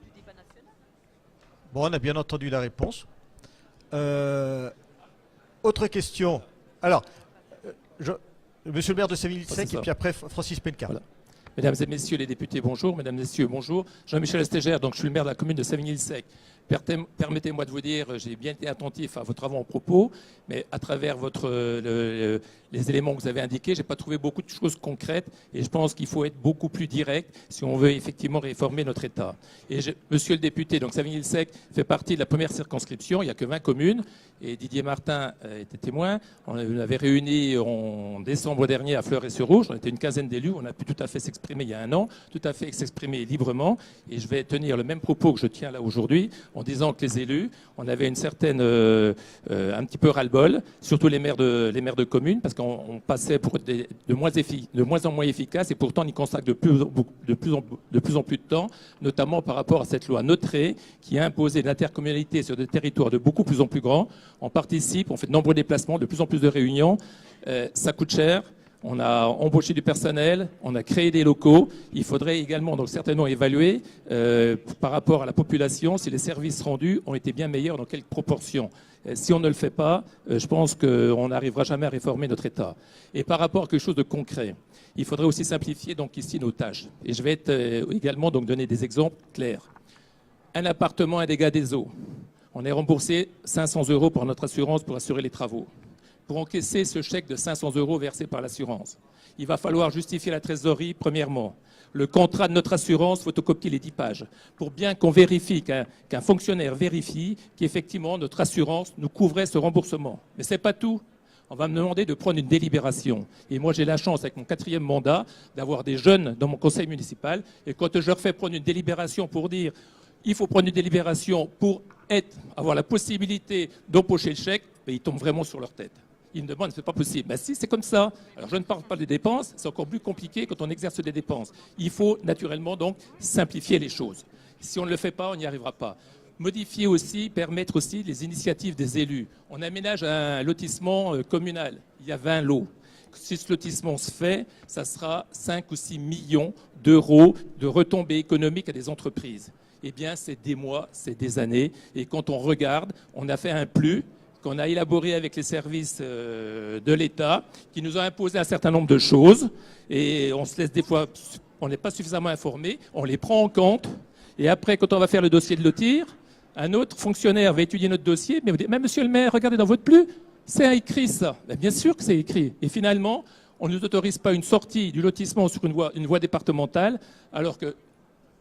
Bon, on a bien entendu la réponse. Autre question. Alors, monsieur le maire de Savigny-le-Sec et puis après Francis Penka. Voilà. Mesdames et messieurs les députés, bonjour. Mesdames et messieurs, bonjour. Jean-Michel Estéger, donc je suis le maire de la commune de Savigny-le-Sec. Permettez-moi de vous dire, j'ai bien été attentif à votre avant-propos, mais à travers les éléments que vous avez indiqués, je n'ai pas trouvé beaucoup de choses concrètes et je pense qu'il faut être beaucoup plus direct si on veut effectivement réformer notre État. Et monsieur le député, donc Savigny-le-Sec fait partie de la première circonscription, il n'y a que 20 communes et Didier Martin était témoin. On avait réuni en décembre dernier à Fleuret-sur-Rouge, on était une quinzaine d'élus, on a pu tout à fait s'exprimer il y a un an, tout à fait s'exprimer librement et je vais tenir le même propos que je tiens là aujourd'hui en disant que les élus, on avait une certaine, un petit peu ras-le-bol, surtout les maires de communes, parce qu'on passait pour de moins en moins efficaces et pourtant on y consacre de plus en plus de temps, notamment par rapport à cette loi Notré qui a imposé l'intercommunalité sur des territoires de beaucoup plus en plus grands. On participe, on fait de nombreux déplacements, de plus en plus de réunions, ça coûte cher. On a embauché du personnel, on a créé des locaux. Il faudrait également donc certainement évaluer par rapport à la population si les services rendus ont été bien meilleurs, dans quelle proportion. Si on ne le fait pas, je pense qu'on n'arrivera jamais à réformer notre État. Et par rapport à quelque chose de concret, il faudrait aussi simplifier donc ici nos tâches. Et je vais également donc donner des exemples clairs. Un appartement, un dégât des eaux. On est remboursé 500 € pour notre assurance pour assurer les travaux. Pour encaisser ce chèque de 500 € versé par l'assurance, il va falloir justifier la trésorerie, premièrement. Le contrat de notre assurance, photocopier les 10 pages, pour bien qu'on vérifie, qu'un fonctionnaire vérifie qu'effectivement notre assurance nous couvrait ce remboursement. Mais ce n'est pas tout. On va me demander de prendre une délibération. Et moi, j'ai la chance, avec mon 4e mandat, d'avoir des jeunes dans mon conseil municipal. Et quand je leur fais prendre une délibération pour dire il faut prendre une délibération pour avoir la possibilité d'empocher le chèque, mais ils tombent vraiment sur leur tête. Ils me demandent, c'est pas possible. Ben si, c'est comme ça. Alors je ne parle pas des dépenses, c'est encore plus compliqué quand on exerce des dépenses. Il faut naturellement donc simplifier les choses. Si on ne le fait pas, on n'y arrivera pas. Modifier aussi, permettre aussi les initiatives des élus. On aménage un lotissement communal. Il y a 20 lots. Si ce lotissement se fait, ça sera 5 ou 6 millions d'euros de retombées économiques à des entreprises. Eh bien, c'est des mois, c'est des années. Et quand on regarde, on a fait un plus qu'on a élaboré avec les services de l'État, qui nous ont imposé un certain nombre de choses. Et on se laisse des fois, on n'est pas suffisamment informé, on les prend en compte. Et après, quand on va faire le dossier de lotir, un autre fonctionnaire va étudier notre dossier, mais vous dites, mais monsieur le maire, regardez dans votre plus, c'est écrit ça. Mais bien sûr que c'est écrit. Et finalement, on ne nous autorise pas une sortie du lotissement sur une voie départementale, alors que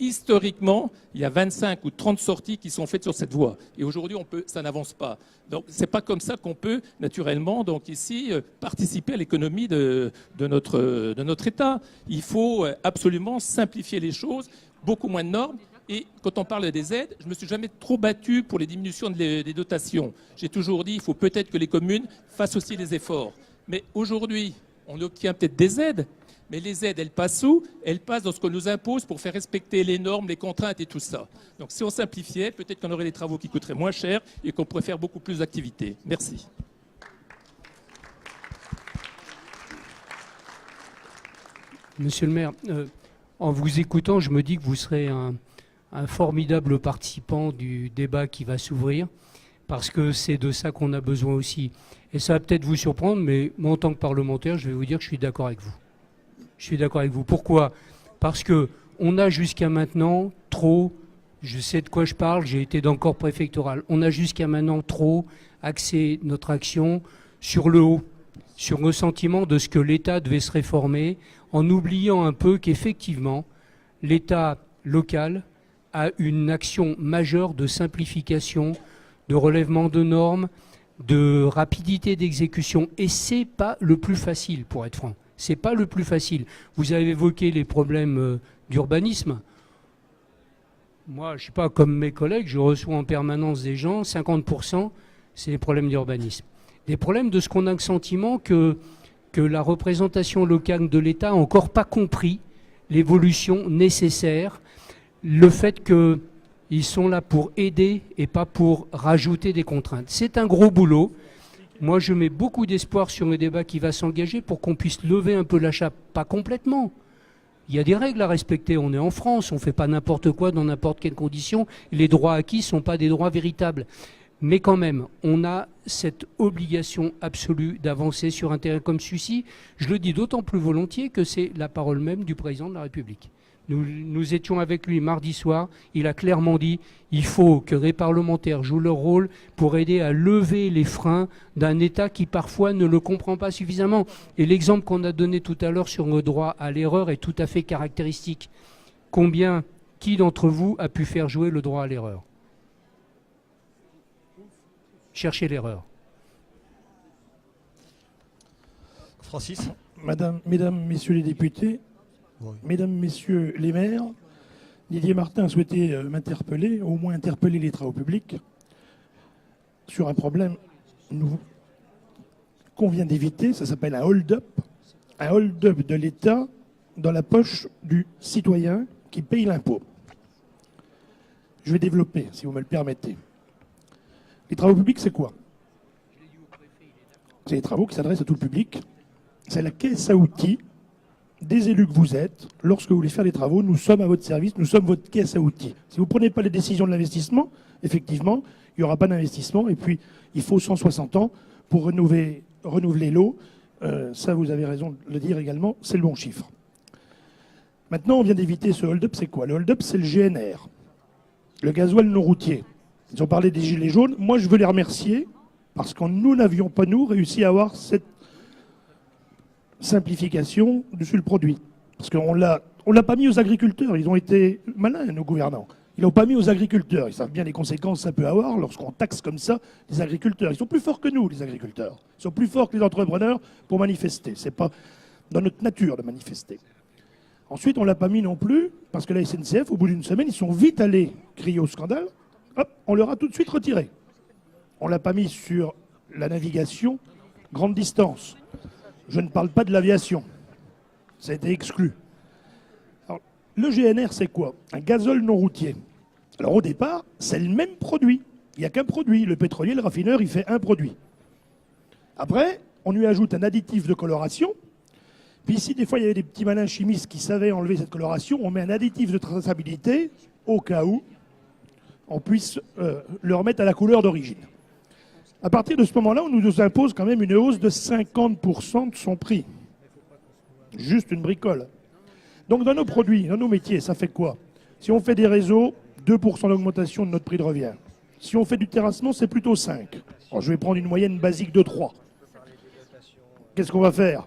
historiquement, il y a 25 ou 30 sorties qui sont faites sur cette voie. Et aujourd'hui, ça n'avance pas. Donc, ce n'est pas comme ça qu'on peut, naturellement, donc ici, participer à l'économie de notre État. Il faut absolument simplifier les choses, beaucoup moins de normes. Et quand on parle des aides, je ne me suis jamais trop battu pour les diminutions des dotations. J'ai toujours dit qu'il faut peut-être que les communes fassent aussi des efforts. Mais aujourd'hui, on obtient peut-être des aides, mais les aides, elles passent où? Elles passent dans ce qu'on nous impose pour faire respecter les normes, les contraintes et tout ça. Donc si on simplifiait, peut-être qu'on aurait des travaux qui coûteraient moins cher et qu'on pourrait faire beaucoup plus d'activités. Merci. Monsieur le maire, en vous écoutant, je me dis que vous serez un formidable participant du débat qui va s'ouvrir, parce que c'est de ça qu'on a besoin aussi. Et ça va peut-être vous surprendre, mais moi, en tant que parlementaire, je vais vous dire que je suis d'accord avec vous. Je suis d'accord avec vous. Pourquoi? Parce qu'on a jusqu'à maintenant trop, je sais de quoi je parle, j'ai été dans le corps préfectoral, on a jusqu'à maintenant trop axé notre action sur le haut, sur le sentiment de ce que l'État devait se réformer, en oubliant un peu qu'effectivement, l'État local a une action majeure de simplification, de relèvement de normes, de rapidité d'exécution. Et c'est pas le plus facile, pour être franc. C'est pas le plus facile. Vous avez évoqué les problèmes d'urbanisme. Moi, je ne suis pas comme mes collègues, je reçois en permanence des gens, 50%, c'est les problèmes d'urbanisme. Des problèmes de ce qu'on a le sentiment que la représentation locale de l'État n'a encore pas compris l'évolution nécessaire, le fait qu'ils sont là pour aider et pas pour rajouter des contraintes. C'est un gros boulot. Moi, je mets beaucoup d'espoir sur le débat qui va s'engager pour qu'on puisse lever un peu la chape, pas complètement. Il y a des règles à respecter. On est en France, on ne fait pas n'importe quoi dans n'importe quelle condition. Les droits acquis ne sont pas des droits véritables. Mais quand même, on a cette obligation absolue d'avancer sur un terrain comme celui-ci. Je le dis d'autant plus volontiers que c'est la parole même du président de la République. Nous étions avec lui mardi soir. Il a clairement dit il faut que les parlementaires jouent leur rôle pour aider à lever les freins d'un État qui parfois ne le comprend pas suffisamment. Et l'exemple qu'on a donné tout à l'heure sur le droit à l'erreur est tout à fait caractéristique. Qui d'entre vous a pu faire jouer le droit à l'erreur? Cherchez l'erreur. Francis? Mesdames, Messieurs les députés, Oui. Mesdames, Messieurs les maires, Didier Martin a souhaité m'interpeller, au moins interpeller les travaux publics, sur un problème qu'on vient d'éviter. Ça s'appelle un hold-up de l'État dans la poche du citoyen qui paye l'impôt. Je vais développer, si vous me le permettez. Les travaux publics, c'est quoi? C'est les travaux qui s'adressent à tout le public. C'est la caisse à outils des élus que vous êtes. Lorsque vous voulez faire des travaux, nous sommes à votre service, nous sommes votre caisse à outils. Si vous ne prenez pas les décisions de l'investissement, effectivement, il n'y aura pas d'investissement. Et puis, il faut 160 ans pour renouveler l'eau. Ça, vous avez raison de le dire également, c'est le bon chiffre. Maintenant, on vient d'éviter ce hold-up, c'est quoi? Le hold-up, c'est le GNR, le gasoil non routier. Ils ont parlé des gilets jaunes. Moi, je veux les remercier parce que nous n'avions pas, nous, réussi à avoir cette simplification sur le produit. Parce qu'on l'a pas mis aux agriculteurs. Ils ont été malins, nos gouvernants. Ils l'ont pas mis aux agriculteurs. Ils savent bien les conséquences que ça peut avoir lorsqu'on taxe comme ça les agriculteurs. Ils sont plus forts que nous, les agriculteurs. Ils sont plus forts que les entrepreneurs pour manifester. C'est pas dans notre nature de manifester. Ensuite, on l'a pas mis non plus parce que la SNCF, au bout d'une semaine, ils sont vite allés crier au scandale. Hop, on leur a tout de suite retiré. On l'a pas mis sur la navigation grande distance. Je ne parle pas de l'aviation. Ça a été exclu. Alors, le GNR, c'est quoi? Un gazole non routier. Alors au départ, c'est le même produit. Il n'y a qu'un produit. Le pétrolier, le raffineur, il fait un produit. Après, on lui ajoute un additif de coloration. Puis ici, des fois, il y avait des petits malins chimistes qui savaient enlever cette coloration. On met un additif de traçabilité au cas où on puisse le remettre à la couleur d'origine. À partir de ce moment-là, on nous impose quand même une hausse de 50% de son prix. Juste une bricole. Donc dans nos produits, dans nos métiers, ça fait quoi? Si on fait des réseaux, 2% d'augmentation de notre prix de revient. Si on fait du terrassement, c'est plutôt 5. Alors, je vais prendre une moyenne basique de 3. Qu'est-ce qu'on va faire?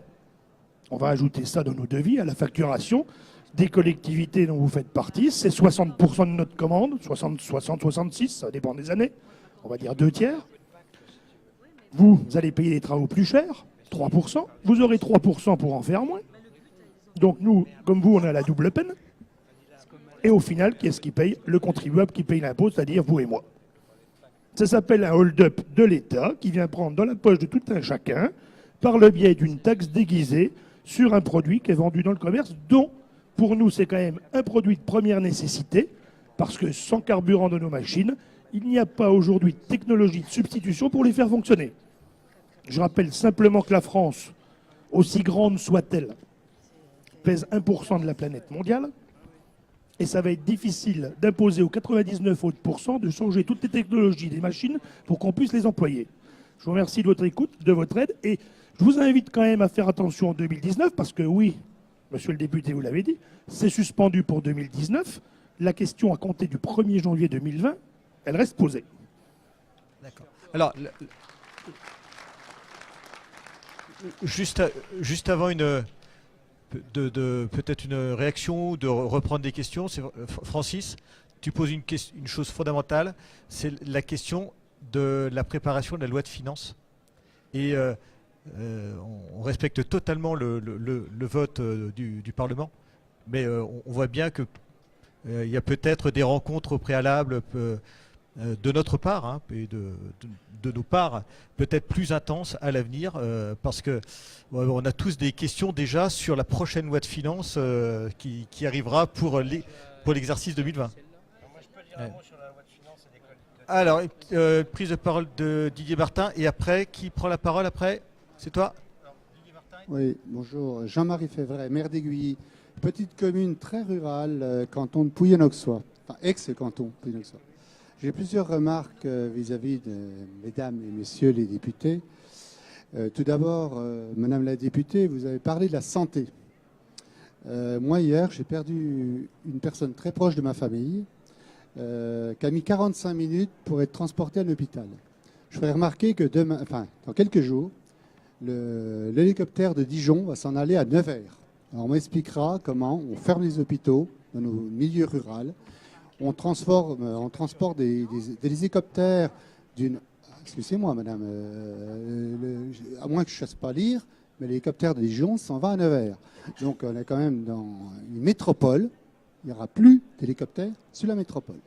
On va ajouter ça dans nos devis, à la facturation des collectivités dont vous faites partie. C'est 60% de notre commande, 66, ça dépend des années. On va dire 2 tiers. Vous allez payer des travaux plus chers, 3%. Vous aurez 3% pour en faire moins. Donc nous, comme vous, on a la double peine. Et au final, qui est-ce qui paye? Le contribuable qui paye l'impôt, c'est-à-dire vous et moi. Ça s'appelle un hold-up de l'État qui vient prendre dans la poche de tout un chacun par le biais d'une taxe déguisée sur un produit qui est vendu dans le commerce, dont, pour nous, c'est quand même un produit de première nécessité, parce que sans carburant de nos machines, il n'y a pas aujourd'hui de technologie de substitution pour les faire fonctionner. Je rappelle simplement que la France, aussi grande soit-elle, pèse 1% de la planète mondiale, et ça va être difficile d'imposer aux 99 autres pourcents de changer toutes les technologies des machines pour qu'on puisse les employer. Je vous remercie de votre écoute, de votre aide, et je vous invite quand même à faire attention en 2019, parce que oui, monsieur le député, vous l'avez dit, c'est suspendu pour 2019. La question à compter du 1er janvier 2020, elle reste posée. D'accord. Alors, juste avant peut-être une réaction ou de reprendre des questions, Francis, tu poses une chose fondamentale, c'est la question de la préparation de la loi de finances. Et on respecte totalement le vote du Parlement, mais on voit bien que il y a peut-être des rencontres préalables de notre part, hein, et de nos parts, peut-être plus intenses à l'avenir, parce que on a tous des questions déjà sur la prochaine loi de finances qui arrivera pour l'exercice 2020. Alors, prise de parole de Didier Martin, et après, qui prend la parole après? C'est toi? Oui, bonjour. Jean-Marie Févret, maire d'Aiguilly. Petite commune très rurale, canton de Pouilly-en-Auxois. Enfin, ex-canton Pouilly-en-Auxois. J'ai plusieurs remarques vis-à-vis de mesdames et messieurs les députés. Tout d'abord, madame la députée, vous avez parlé de la santé. Moi, hier, j'ai perdu une personne très proche de ma famille qui a mis 45 minutes pour être transportée à l'hôpital. Je ferai remarquer que dans quelques jours, l'hélicoptère de Dijon va s'en aller à Nevers. Alors, on m'expliquera comment on ferme les hôpitaux dans nos milieux ruraux. On transporte des hélicoptères d'une... Excusez-moi, madame, à moins que je ne sache pas lire, mais l'hélicoptère de Dijon s'en va à Nevers. Donc, on est quand même dans une métropole. Il n'y aura plus d'hélicoptères sur la métropole.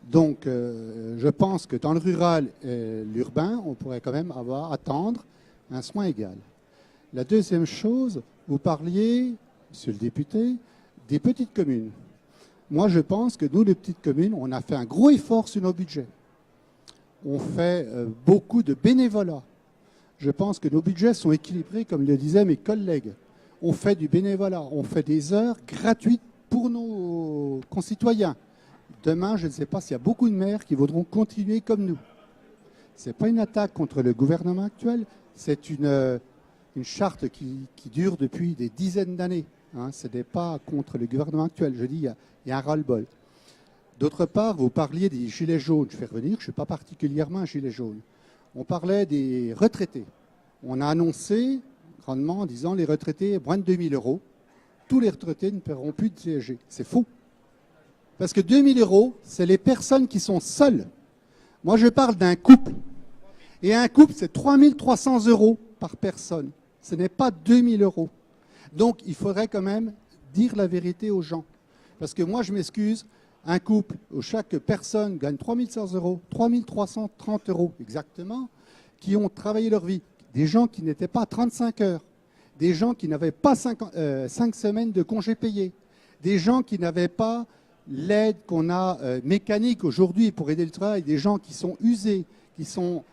Donc, je pense que dans le rural et l'urbain, on pourrait quand même attendre un soin égal. La deuxième chose, vous parliez, monsieur le député, des petites communes. Moi, je pense que nous, les petites communes, on a fait un gros effort sur nos budgets. On fait beaucoup de bénévolat. Je pense que nos budgets sont équilibrés, comme le disaient mes collègues. On fait du bénévolat, on fait des heures gratuites pour nos concitoyens. Demain, je ne sais pas s'il y a beaucoup de maires qui voudront continuer comme nous. Ce n'est pas une attaque contre le gouvernement actuel, c'est une charte qui dure depuis des dizaines d'années. Ce n'est pas contre le gouvernement actuel. Je dis, il y a un ras-le-bol. D'autre part, vous parliez des gilets jaunes. Je vais revenir, je ne suis pas particulièrement un gilet jaune. On parlait des retraités. On a annoncé grandement en disant les retraités, moins de 2 000 €, tous les retraités ne paieront plus de CSG. C'est faux. Parce que 2 000 €, c'est les personnes qui sont seules. Moi, je parle d'un couple. Et un couple, c'est 3 300 € par personne. Ce n'est pas 2 000 €. Donc, il faudrait quand même dire la vérité aux gens. Parce que moi, je m'excuse, un couple où chaque personne gagne 3 100 €, 3 330 € exactement, qui ont travaillé leur vie. Des gens qui n'étaient pas à 35 heures. Des gens qui n'avaient pas 5 semaines de congés payés. Des gens qui n'avaient pas l'aide qu'on a mécanique aujourd'hui pour aider le travail. Des gens qui sont usés, qui sont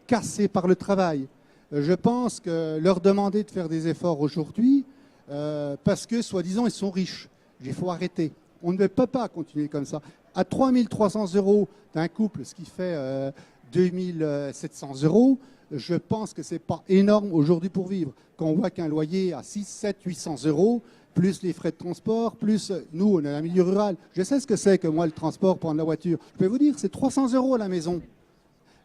cassés par le travail. Je pense que leur demander de faire des efforts aujourd'hui, parce que, soi-disant, ils sont riches. Il faut arrêter. On ne peut pas continuer comme ça. À 3 300 € d'un couple, ce qui fait 2 700 €, je pense que ce n'est pas énorme aujourd'hui pour vivre. Quand on voit qu'un loyer à 6, 7, 800 €, plus les frais de transport, plus nous, on est dans un milieu rural. Je sais ce que c'est que moi, le transport, prendre la voiture. Je peux vous dire, c'est 300 € à la maison.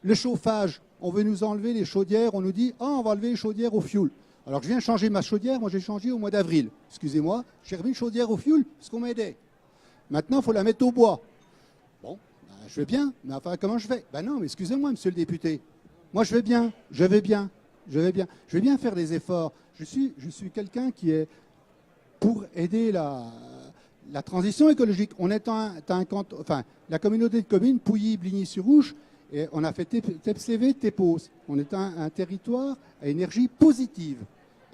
Le chauffage, on veut nous enlever les chaudières, on nous dit « Ah, on va enlever les chaudières au fioul ». Alors, je viens changer ma chaudière, moi j'ai changé au mois d'avril. Excusez-moi, j'ai remis une chaudière au fioul parce qu'on m'aidait. Maintenant, il faut la mettre au bois. Bon, ben, je vais bien, mais enfin, comment je fais? Ben non, mais excusez-moi, monsieur le député. Moi, je vais bien, je vais bien, je vais bien. Je vais bien faire des efforts. Je suis quelqu'un qui est pour aider la transition écologique. On est la communauté de communes, Pouilly, Bligny-sur-Ouche, et on a fait TEPCV, TEPOS. On est un territoire à énergie positive.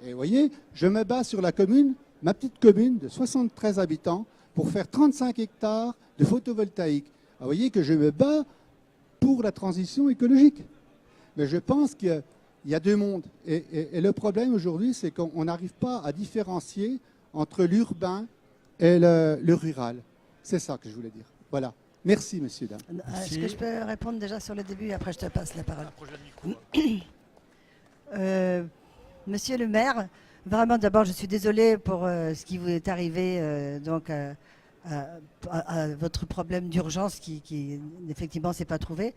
Et vous voyez, je me bats sur la commune, ma petite commune de 73 habitants, pour faire 35 hectares de photovoltaïque. Vous voyez que je me bats pour la transition écologique. Mais je pense qu'il y a deux mondes. Et le problème aujourd'hui, c'est qu'on n'arrive pas à différencier entre l'urbain et le rural. C'est ça que je voulais dire. Voilà. Merci, monsieur, dame. Est-ce que je peux répondre déjà sur le début et après je te passe la parole? Monsieur le maire, vraiment d'abord, je suis désolée pour ce qui vous est arrivé à votre problème d'urgence qui effectivement ne s'est pas trouvé.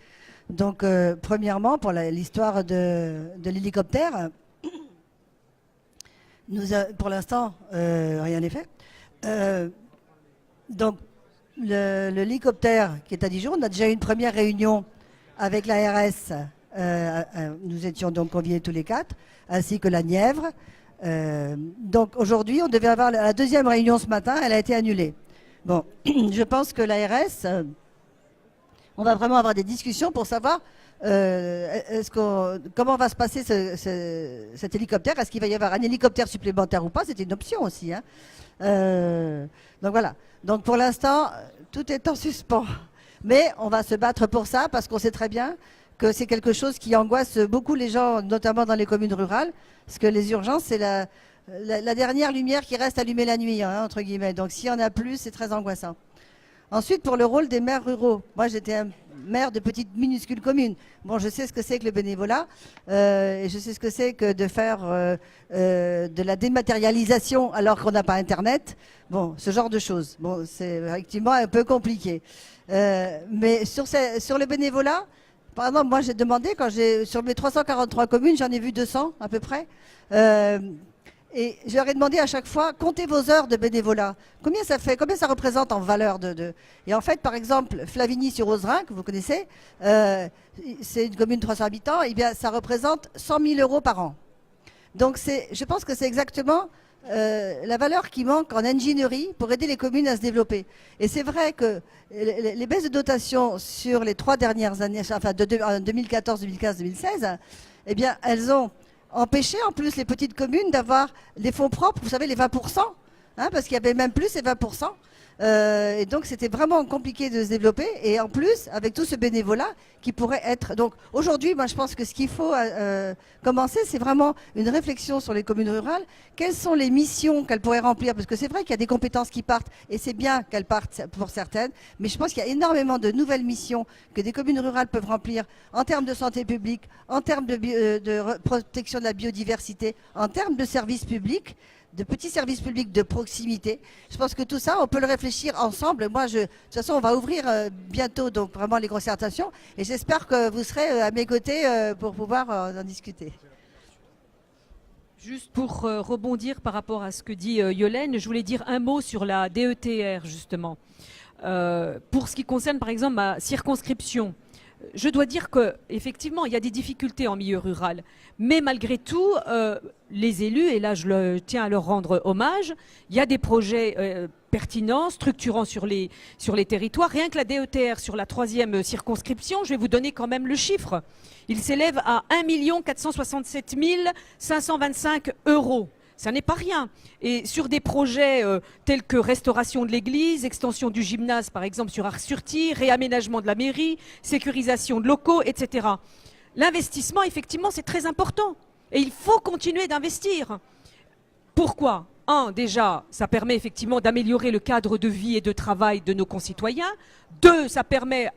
Donc, premièrement, pour l'histoire de l'hélicoptère, pour l'instant, rien n'est fait. Donc, l'hélicoptère qui est à Dijon, on a déjà eu une première réunion avec l'ARS. Nous étions donc conviés tous les quatre, ainsi que la Nièvre. Donc, aujourd'hui, on devait avoir la deuxième réunion ce matin, elle a été annulée. Bon, je pense que l'ARS, on va vraiment avoir des discussions pour savoir comment va se passer cet hélicoptère. Est-ce qu'il va y avoir un hélicoptère supplémentaire ou pas? C'est une option aussi. Hein. Donc voilà. Donc pour l'instant, tout est en suspens. Mais on va se battre pour ça parce qu'on sait très bien que c'est quelque chose qui angoisse beaucoup les gens, notamment dans les communes rurales. Parce que les urgences, c'est la dernière lumière qui reste allumée la nuit, hein, entre guillemets. Donc s'il y en a plus, c'est très angoissant. Ensuite, pour le rôle des maires ruraux, moi j'étais maire de petites minuscules communes. Bon, je sais ce que c'est que le bénévolat et je sais ce que c'est que de faire de la dématérialisation alors qu'on n'a pas Internet. Bon, ce genre de choses. Bon, c'est effectivement un peu compliqué. Mais sur le bénévolat, par exemple, moi j'ai demandé, sur mes 343 communes, j'en ai vu 200 à peu près. Et je leur ai demandé à chaque fois, comptez vos heures de bénévolat. Combien ça fait, combien ça représente en valeur Et en fait, par exemple, Flavigny-sur-Ozerain, que vous connaissez, c'est une commune de 300 habitants, et bien ça représente 100 000 euros par an. Donc je pense que c'est exactement la valeur qui manque en ingénierie pour aider les communes à se développer. Et c'est vrai que les baisses de dotation sur les 3 dernières années, enfin de 2014, 2015, 2016, eh bien elles ont empêcher en plus les petites communes d'avoir les fonds propres, vous savez, les 20%, hein, parce qu'il y avait même plus les 20%. Et donc c'était vraiment compliqué de se développer. Et en plus, avec tout ce bénévolat qui pourrait être... Donc aujourd'hui, moi je pense que ce qu'il faut commencer, c'est vraiment une réflexion sur les communes rurales. Quelles sont les missions qu'elles pourraient remplir? Parce que c'est vrai qu'il y a des compétences qui partent, et c'est bien qu'elles partent pour certaines. Mais je pense qu'il y a énormément de nouvelles missions que des communes rurales peuvent remplir en termes de santé publique, en termes de protection de la biodiversité, en termes de services publics, de petits services publics de proximité. Je pense que tout ça, on peut le réfléchir ensemble. Moi, de toute façon, on va ouvrir bientôt donc vraiment les concertations et j'espère que vous serez à mes côtés pour pouvoir en discuter. Juste pour rebondir par rapport à ce que dit Yolène, je voulais dire un mot sur la DETR justement. Pour ce qui concerne par exemple ma circonscription, je dois dire qu'effectivement, il y a des difficultés en milieu rural. Mais malgré tout, les élus, et là je tiens à leur rendre hommage, il y a des projets pertinents, structurants sur les territoires. Rien que la DETR sur la 3e circonscription, je vais vous donner quand même le chiffre. Il s'élève à 1 467 525 €. Ça n'est pas rien. Et sur des projets tels que restauration de l'église, extension du gymnase par exemple sur Ars-sur-Tille, réaménagement de la mairie, sécurisation de locaux, etc. L'investissement, effectivement, c'est très important. Et il faut continuer d'investir. Pourquoi ? Déjà, ça permet effectivement d'améliorer le cadre de vie et de travail de nos concitoyens. 2, ça permet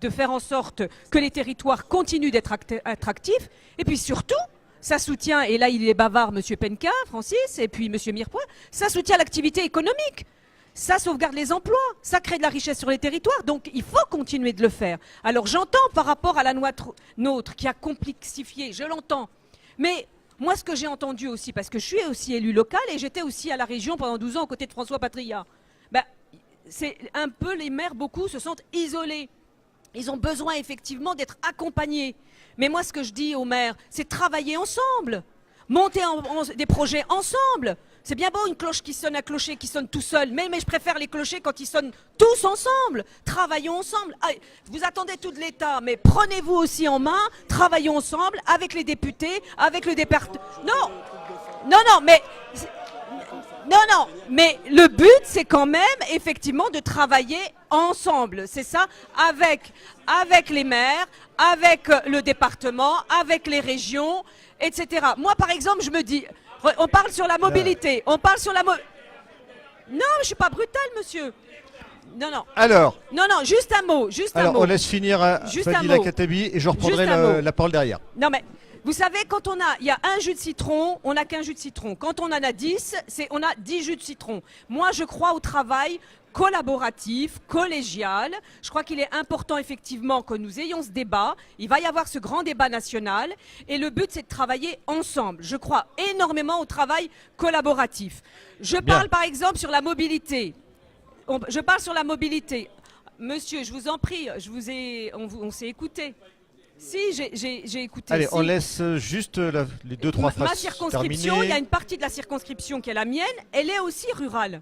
de faire en sorte que les territoires continuent d'être attractifs. Et puis surtout, ça soutient, et là il est bavard, M. Penka, Francis, et puis M. Mirepoix, ça soutient l'activité économique, ça sauvegarde les emplois, ça crée de la richesse sur les territoires, donc il faut continuer de le faire. Alors j'entends par rapport à la loi NOTRe qui a complexifié, je l'entends, mais moi ce que j'ai entendu aussi, parce que je suis aussi élu local et j'étais aussi à la région pendant 12 ans aux côtés de François Patria, c'est un peu les maires, beaucoup se sentent isolés. Ils ont besoin effectivement d'être accompagnés. Mais moi, ce que je dis aux maires, c'est travailler ensemble, monter des projets ensemble. C'est bien beau une cloche qui sonne, un clocher qui sonne tout seul, mais je préfère les clochers quand ils sonnent tous ensemble. Travaillons ensemble. Ah, vous attendez tout de l'État, mais prenez-vous aussi en main, travaillons ensemble avec les députés, avec le département. Mais le but, c'est quand même effectivement de travailler ensemble. C'est ça, avec les maires, avec le département, avec les régions, etc. Moi, par exemple, je me dis, on parle sur la mobilité, Non, je suis pas brutale, monsieur. Non. Alors. Non, juste un mot, on laisse finir Fadila Khattabi et je reprendrai la parole derrière. Non, mais vous savez, quand il y a un jus de citron, on n'a qu'un jus de citron. Quand on en a 10, on a 10 jus de citron. Moi, je crois au travail collaboratif, collégial. Je crois qu'il est important effectivement que nous ayons ce débat. Il va y avoir ce grand débat national et le but c'est de travailler ensemble. Je crois énormément au travail collaboratif. Je parle par exemple sur la mobilité. Monsieur, je vous en prie, on s'est écouté. Si, j'ai écouté. Allez, on laisse juste les 2-3 phrases. Ma circonscription, il y a une partie de la circonscription qui est la mienne, elle est aussi rurale.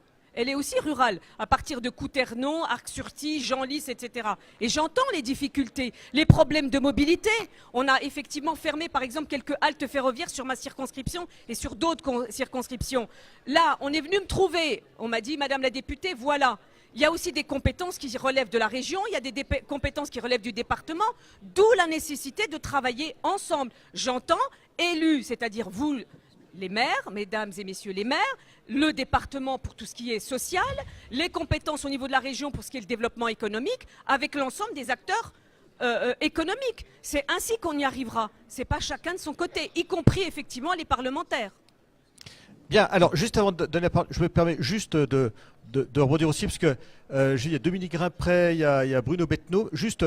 À partir de Couternon, Arc-sur-Tille, Genlis, etc. Et j'entends les difficultés, les problèmes de mobilité. On a effectivement fermé, par exemple, quelques haltes ferroviaires sur ma circonscription et sur d'autres circonscriptions. Là, on est venu me trouver. On m'a dit, Madame la députée, voilà. Il y a aussi des compétences qui relèvent de la région, il y a des compétences qui relèvent du département, d'où la nécessité de travailler ensemble. J'entends élus, c'est-à-dire vous, les maires, mesdames et messieurs les maires, le département pour tout ce qui est social, les compétences au niveau de la région pour ce qui est le développement économique, avec l'ensemble des acteurs économique. C'est ainsi qu'on y arrivera. C'est pas chacun de son côté, y compris effectivement les parlementaires. Bien, alors juste avant de donner la parole, je me permets juste de rebondir aussi, parce que il y a Dominique Grimpré, il y a Bruno Bettenot, juste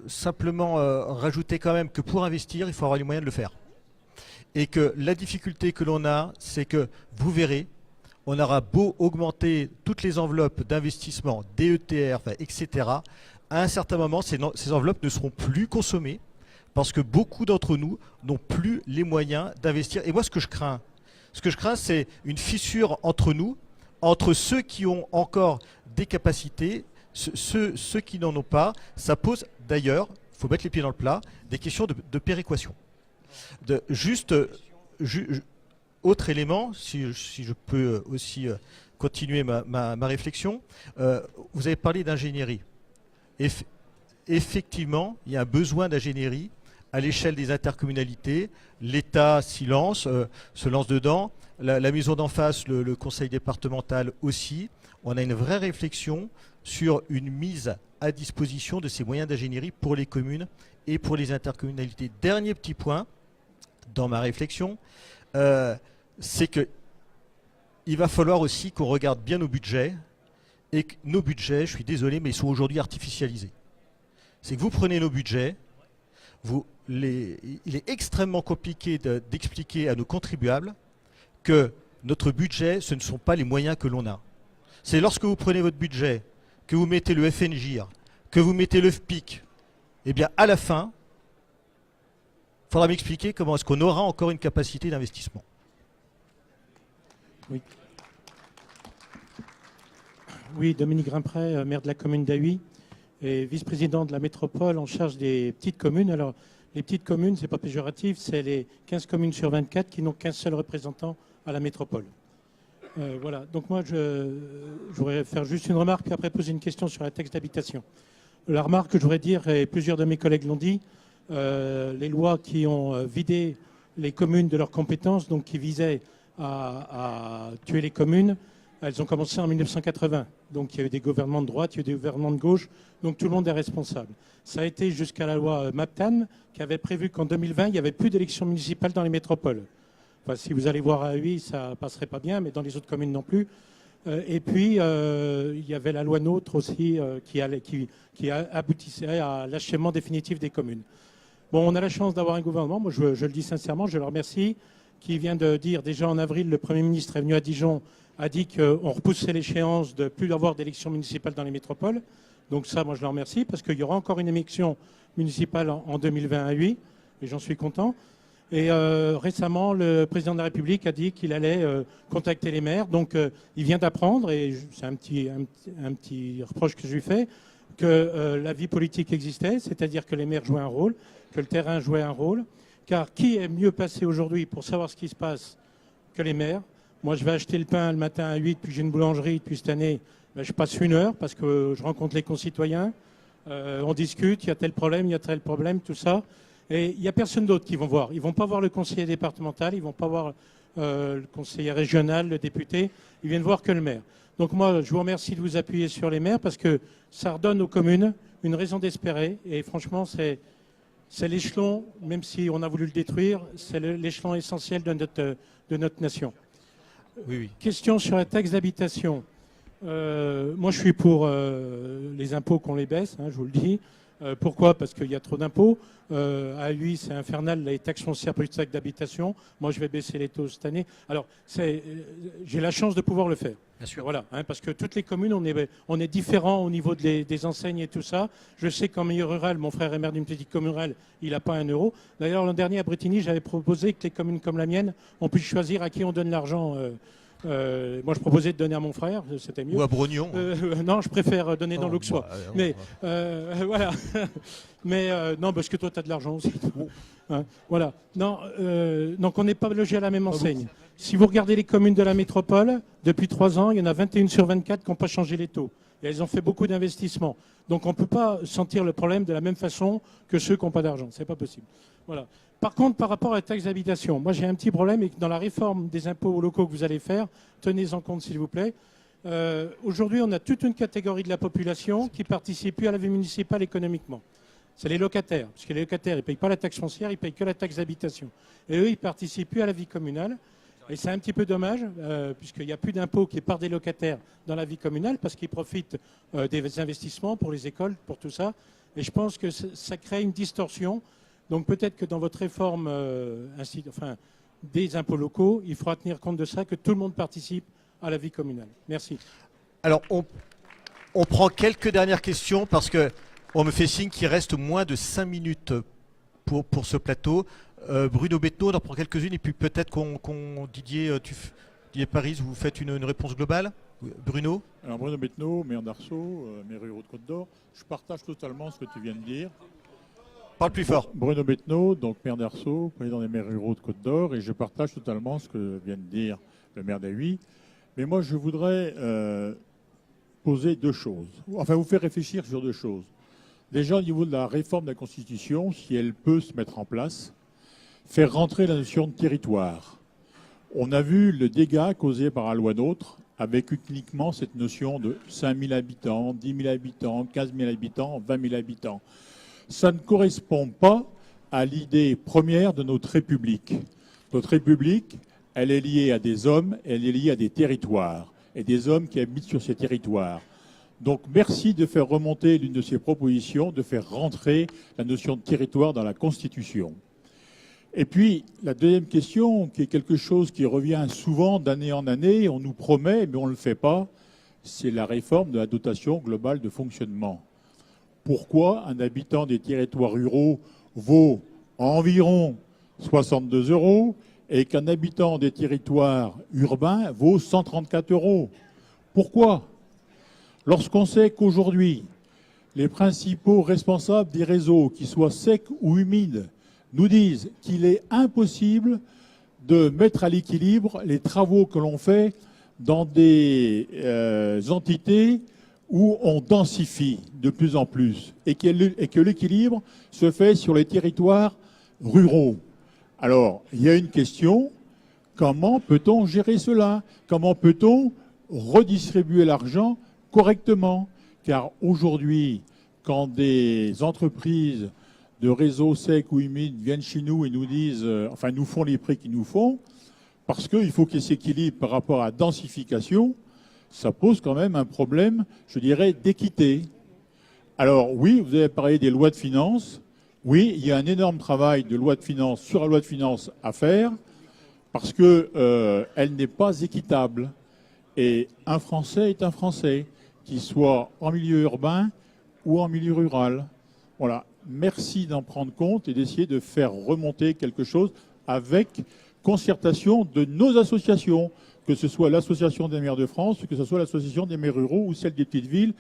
simplement rajouter quand même que pour investir, il faut avoir les moyens de le faire. Et que la difficulté que l'on a, c'est que vous verrez, on aura beau augmenter toutes les enveloppes d'investissement, DETR, etc., à un certain moment, ces enveloppes ne seront plus consommées parce que beaucoup d'entre nous n'ont plus les moyens d'investir. Et moi, ce que je crains, c'est une fissure entre nous, entre ceux qui ont encore des capacités, ceux qui n'en ont pas. Ça pose d'ailleurs, il faut mettre les pieds dans le plat, des questions de péréquation. Autre élément, si je peux aussi continuer ma réflexion, vous avez parlé d'ingénierie. Effectivement, il y a un besoin d'ingénierie à l'échelle des intercommunalités. L'État se lance dedans. La maison d'en face, le conseil départemental aussi. On a une vraie réflexion sur une mise à disposition de ces moyens d'ingénierie pour les communes et pour les intercommunalités. Dernier petit point dans ma réflexion, c'est qu'il va falloir aussi qu'on regarde bien nos budgets, et que nos budgets, je suis désolé, mais ils sont aujourd'hui artificialisés. C'est que vous prenez nos budgets, il est extrêmement compliqué d'expliquer à nos contribuables que notre budget, ce ne sont pas les moyens que l'on a. C'est lorsque vous prenez votre budget, que vous mettez le FNGIR, que vous mettez le FPIC, eh bien à la fin, il faudra m'expliquer comment est-ce qu'on aura encore une capacité d'investissement. Oui, Dominique Grimpré, maire de la commune d'Ahuy et vice-président de la métropole en charge des petites communes. Alors, les petites communes, ce n'est pas péjoratif, c'est les 15 communes sur 24 qui n'ont qu'un seul représentant à la métropole. Voilà, donc moi, je voudrais faire juste une remarque, puis après poser une question sur la taxe d'habitation. La remarque que je voudrais dire, et plusieurs de mes collègues l'ont dit, les lois qui ont vidé les communes de leurs compétences, donc qui visaient à tuer les communes, elles ont commencé en 1980. Donc il y a eu des gouvernements de droite, il y a eu des gouvernements de gauche, donc tout le monde est responsable. Ça a été jusqu'à la loi MAPTAN qui avait prévu qu'en 2020, il n'y avait plus d'élections municipales dans les métropoles. Enfin, si vous allez voir à Huy, ça passerait pas bien, mais dans les autres communes non plus. Et puis, il y avait la loi NOTRe aussi qui aboutissait à l'achèvement définitif des communes. Bon, on a la chance d'avoir un gouvernement, moi je le dis sincèrement, je le remercie, qui vient de dire, déjà en avril, le Premier ministre est venu à Dijon, a dit qu'on repoussait l'échéance de plus avoir d'élections municipales dans les métropoles. Donc ça, moi je le remercie, parce qu'il y aura encore une élection municipale en 2020 à Huy, et j'en suis content. Et récemment, le président de la République a dit qu'il allait contacter les maires. Donc il vient d'apprendre, et c'est un petit reproche que je lui fais, que la vie politique existait, c'est-à-dire que les maires jouaient un rôle, que le terrain jouait un rôle. Car qui est mieux placé aujourd'hui pour savoir ce qui se passe que les maires? Moi, je vais acheter le pain le matin à 8, puis j'ai une boulangerie depuis cette année. Ben, je passe 1 heure parce que je rencontre les concitoyens. On discute, il y a tel problème, tout ça. Et il n'y a personne d'autre qui vont voir. Ils ne vont pas voir le conseiller départemental, ils ne vont pas voir le conseiller régional, le député. Ils viennent voir que le maire. Donc moi, je vous remercie de vous appuyer sur les maires parce que ça redonne aux communes une raison d'espérer. Et franchement, c'est l'échelon, même si on a voulu le détruire, c'est l'échelon essentiel de notre nation. Oui. Question sur la taxe d'habitation. Moi, je suis pour les impôts qu'on les baisse, je vous le dis. Pourquoi? Parce qu'il y a trop d'impôts. À Huy, c'est infernal, les taxes foncières plus taxes d'habitation. Moi, je vais baisser les taux cette année. Alors, j'ai la chance de pouvoir le faire. Bien sûr. Voilà, parce que toutes les communes, on est différents au niveau des enseignes et tout ça. Je sais qu'en milieu rural, mon frère est maire d'une petite commune rurale, il n'a pas 1 euro. D'ailleurs, l'an dernier, à Bretigny, j'avais proposé que les communes comme la mienne, on puisse choisir à qui on donne l'argent. Moi, je proposais de donner à mon frère, c'était mieux. Ou à Brognon. Non, je préfère donner dans l'Auxois. Mais voilà. Mais non, parce que toi, tu as de l'argent aussi. Voilà. Non, donc on n'est pas logé à la même enseigne. Si vous regardez les communes de la métropole, depuis 3 ans, il y en a 21 sur 24 qui n'ont pas changé les taux. Et elles ont fait beaucoup d'investissements. Donc on ne peut pas sentir le problème de la même façon que ceux qui n'ont pas d'argent. C'est pas possible. Voilà. Par contre, par rapport à la taxe d'habitation, moi j'ai un petit problème et que dans la réforme des impôts locaux que vous allez faire, tenez-en compte s'il vous plaît. Aujourd'hui, on a toute une catégorie de la population qui participe plus à la vie municipale économiquement. C'est les locataires, parce que les locataires, ils ne payent pas la taxe foncière, ils ne payent que la taxe d'habitation. Et eux, ils ne participent plus à la vie communale. Et c'est un petit peu dommage, puisqu'il n'y a plus d'impôt qui part des locataires dans la vie communale, parce qu'ils profitent des investissements pour les écoles, pour tout ça. Et je pense que ça crée une distorsion. Donc peut-être que dans votre réforme des impôts locaux, il faudra tenir compte de ça, que tout le monde participe à la vie communale. Merci. Alors, on prend quelques dernières questions parce qu'on me fait signe qu'il reste moins de 5 minutes pour ce plateau. Bruno Bettenot, on en prend quelques-unes et puis peut-être Didier Paris, vous faites une réponse globale. Bruno? Alors Bruno Bettenot, maire d'Arceau, maire ruraux de Côte d'Or, je partage totalement ce que tu viens de dire. Parle plus fort. Bruno Bettenot, donc maire d'Arceau, président des maires ruraux de Côte d'Or, et je partage totalement ce que vient de dire le maire d'Ahuy. Mais moi, je voudrais poser deux choses, enfin vous faire réfléchir sur deux choses. Déjà, au niveau de la réforme de la Constitution, si elle peut se mettre en place, faire rentrer la notion de territoire. On a vu le dégât causé par la loi NOTRe avec uniquement cette notion de 5 000 habitants, 10 000 habitants, 15 000 habitants, 20 000 habitants. Ça ne correspond pas à l'idée première de notre République. Notre République, elle est liée à des hommes, elle est liée à des territoires, et des hommes qui habitent sur ces territoires. Donc merci de faire remonter l'une de ces propositions, de faire rentrer la notion de territoire dans la Constitution. Et puis, la deuxième question, qui est quelque chose qui revient souvent d'année en année, on nous promet, mais on ne le fait pas, c'est la réforme de la dotation globale de fonctionnement. Pourquoi un habitant des territoires ruraux vaut environ 62 € et qu'un habitant des territoires urbains vaut 134 €? Pourquoi? Lorsqu'on sait qu'aujourd'hui, les principaux responsables des réseaux, qu'ils soient secs ou humides, nous disent qu'il est impossible de mettre à l'équilibre les travaux que l'on fait dans des entités où on densifie de plus en plus et que l'équilibre se fait sur les territoires ruraux. Alors, il y a une question, comment peut-on gérer cela? Comment peut-on redistribuer l'argent correctement? Car aujourd'hui, quand des entreprises de réseaux secs ou humides viennent chez nous et nous disent, nous font les prix qu'ils nous font, parce qu'il faut qu'ils s'équilibrent par rapport à la densification, ça pose quand même un problème, je dirais, d'équité. Alors oui, vous avez parlé des lois de finances. Oui, il y a un énorme travail de loi de finances sur la loi de finances à faire, parce qu'elle n'est pas équitable. Et un Français est un Français, qu'il soit en milieu urbain ou en milieu rural. Voilà. Merci d'en prendre compte et d'essayer de faire remonter quelque chose avec concertation de nos associations, que ce soit l'Association des maires de France, que ce soit l'Association des maires ruraux ou celle des petites villes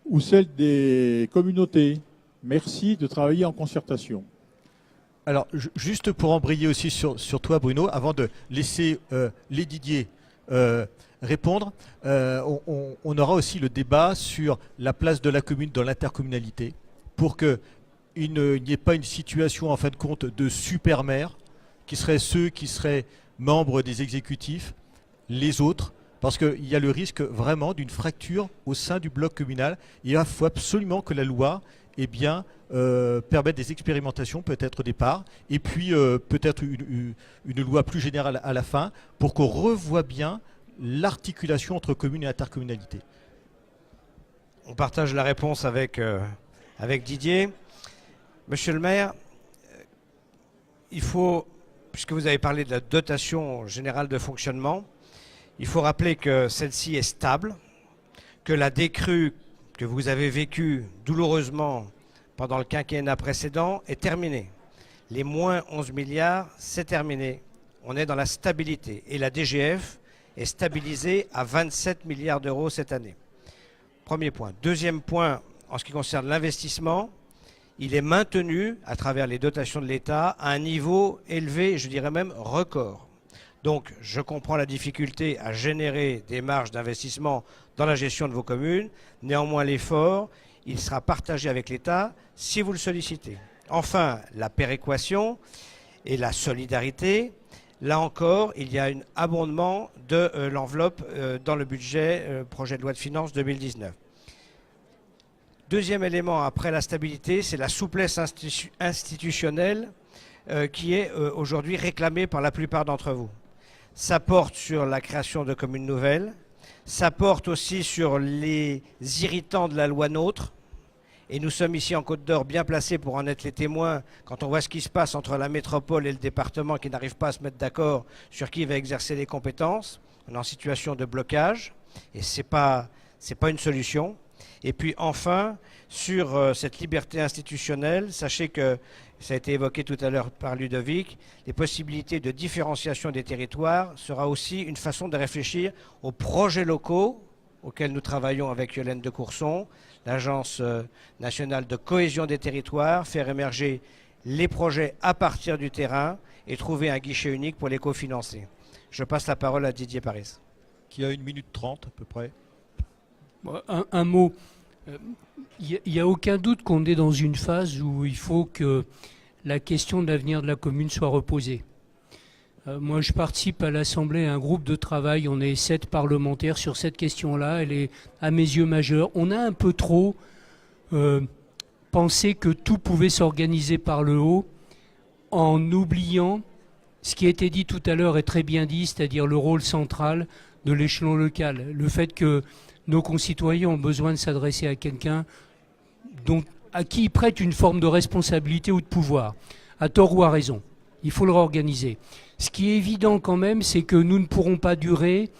ou celle des communautés. Merci de travailler en concertation. Alors, juste pour embrayer aussi sur toi, Bruno, avant de laisser les Didier répondre, on aura aussi le débat sur la place de la commune dans l'intercommunalité pour qu'il n'y ait pas une situation, en fin de compte, de super maires, qui seraient ceux qui seraient membres des exécutifs, les autres, parce qu'il y a le risque vraiment d'une fracture au sein du bloc communal. Il faut absolument que la loi permette des expérimentations, peut-être au départ, et puis peut-être une loi plus générale à la fin, pour qu'on revoie bien l'articulation entre communes et intercommunalité. On partage la réponse avec Didier. Monsieur le maire, il faut, puisque vous avez parlé de la dotation générale de fonctionnement, il faut rappeler que celle-ci est stable, que la décrue que vous avez vécue douloureusement pendant le quinquennat précédent est terminée. Les moins 11 milliards, c'est terminé. On est dans la stabilité. Et la DGF est stabilisée à 27 milliards d'euros cette année. Premier point. Deuxième point, en ce qui concerne l'investissement, il est maintenu à travers les dotations de l'État à un niveau élevé, je dirais même record. Donc je comprends la difficulté à générer des marges d'investissement dans la gestion de vos communes. Néanmoins, l'effort, il sera partagé avec l'État si vous le sollicitez. Enfin, la péréquation et la solidarité. Là encore, il y a un abondement de l'enveloppe dans le budget projet de loi de finances 2019. Deuxième élément après la stabilité, c'est la souplesse institutionnelle qui est aujourd'hui réclamée par la plupart d'entre vous. Ça porte sur la création de communes nouvelles, ça porte aussi sur les irritants de la loi NOTRe, et nous sommes ici en Côte d'Or bien placés pour en être les témoins quand on voit ce qui se passe entre la métropole et le département qui n'arrivent pas à se mettre d'accord sur qui va exercer les compétences. On est en situation de blocage et c'est pas une solution. Et puis enfin, sur cette liberté institutionnelle, sachez que, ça a été évoqué tout à l'heure par Ludovic, les possibilités de différenciation des territoires sera aussi une façon de réfléchir aux projets locaux auxquels nous travaillons avec Yolène de Courson, l'Agence nationale de cohésion des territoires, faire émerger les projets à partir du terrain et trouver un guichet unique pour les cofinancer. Je passe la parole à Didier Paris. Qui a 1 minute 30 à peu près. Un mot. Il n'y a aucun doute qu'on est dans une phase où il faut que la question de l'avenir de la commune soit reposée. Moi, je participe à l'Assemblée à un groupe de travail. On est 7 parlementaires sur cette question-là. Elle est, à mes yeux, majeure. On a un peu trop pensé que tout pouvait s'organiser par le haut en oubliant ce qui a été dit tout à l'heure est très bien dit, c'est-à-dire le rôle central de l'échelon local. Le fait que nos concitoyens ont besoin de s'adresser à quelqu'un à qui ils prêtent une forme de responsabilité ou de pouvoir, à tort ou à raison. Il faut le réorganiser. Ce qui est évident quand même, c'est que nous ne pourrons pas durer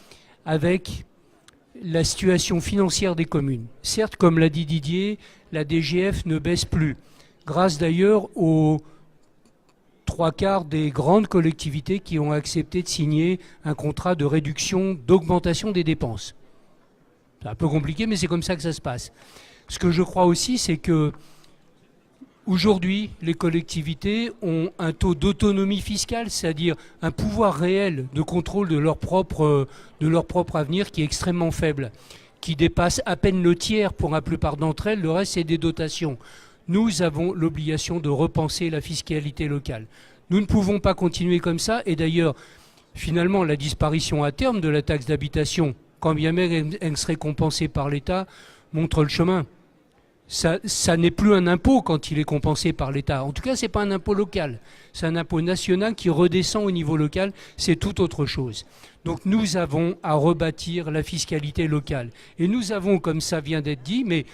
avec la situation financière des communes. Certes, comme l'a dit Didier, la DGF ne baisse plus, grâce d'ailleurs aux 3/4 des grandes collectivités qui ont accepté de signer un contrat de réduction, d'augmentation des dépenses. C'est un peu compliqué, mais c'est comme ça que ça se passe. Ce que je crois aussi, c'est que aujourd'hui, les collectivités ont un taux d'autonomie fiscale, c'est-à-dire un pouvoir réel de contrôle de leur propre avenir qui est extrêmement faible, qui dépasse à peine le tiers pour la plupart d'entre elles. Le reste, c'est des dotations. Nous avons l'obligation de repenser la fiscalité locale. Nous ne pouvons pas continuer comme ça. Et d'ailleurs, finalement, la disparition à terme de la taxe d'habitation, quand bien même elle serait compensée par l'État, montre le chemin. Ça n'est plus un impôt quand il est compensé par l'État. En tout cas, ce n'est pas un impôt local. C'est un impôt national qui redescend au niveau local. C'est tout autre chose. Donc nous avons à rebâtir la fiscalité locale. Et nous avons, comme ça vient d'être dit, mais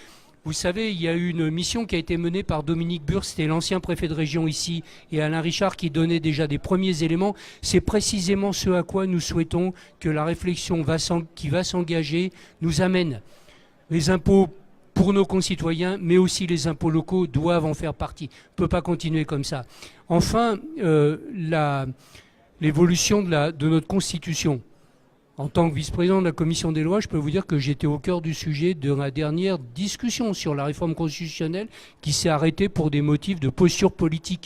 vous savez, il y a eu une mission qui a été menée par Dominique Bur, c'était l'ancien préfet de région ici, et Alain Richard qui donnait déjà des premiers éléments. C'est précisément ce à quoi nous souhaitons que la réflexion qui va s'engager nous amène. Les impôts pour nos concitoyens, mais aussi les impôts locaux doivent en faire partie. On ne peut pas continuer comme ça. Enfin, l'évolution de notre Constitution. En tant que vice-président de la Commission des lois, je peux vous dire que j'étais au cœur du sujet de la dernière discussion sur la réforme constitutionnelle qui s'est arrêtée pour des motifs de posture politique.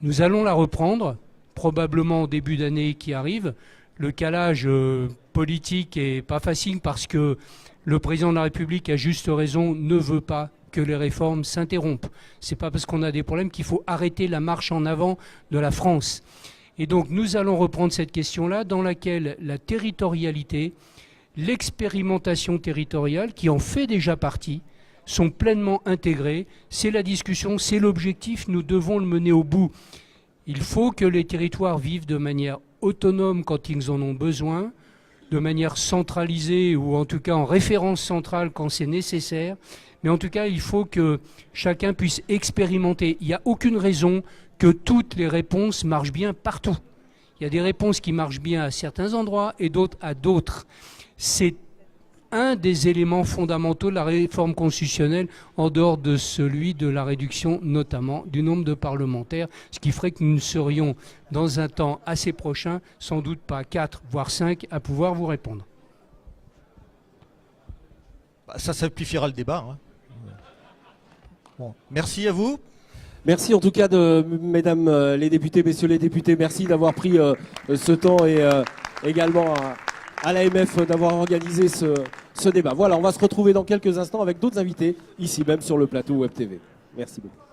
Nous allons la reprendre, probablement au début d'année qui arrive. Le calage politique est pas facile parce que le président de la République, à juste raison, ne veut pas que les réformes s'interrompent. C'est pas parce qu'on a des problèmes qu'il faut arrêter la marche en avant de la France. Et donc nous allons reprendre cette question-là dans laquelle la territorialité, l'expérimentation territoriale, qui en fait déjà partie, sont pleinement intégrées. C'est la discussion, c'est l'objectif, nous devons le mener au bout. Il faut que les territoires vivent de manière autonome quand ils en ont besoin, de manière centralisée ou en tout cas en référence centrale quand c'est nécessaire. Mais en tout cas, il faut que chacun puisse expérimenter. Il n'y a aucune raison que toutes les réponses marchent bien partout. Il y a des réponses qui marchent bien à certains endroits et d'autres à d'autres. C'est un des éléments fondamentaux de la réforme constitutionnelle, en dehors de celui de la réduction notamment du nombre de parlementaires, ce qui ferait que nous serions dans un temps assez prochain, sans doute pas 4 voire 5, à pouvoir vous répondre. Ça simplifiera le débat. Hein. Bon. Merci à vous. Merci en tout cas mesdames les députés, messieurs les députés, merci d'avoir pris ce temps et également à l'AMF d'avoir organisé ce débat. Voilà, on va se retrouver dans quelques instants avec d'autres invités ici même sur le plateau Web TV. Merci beaucoup.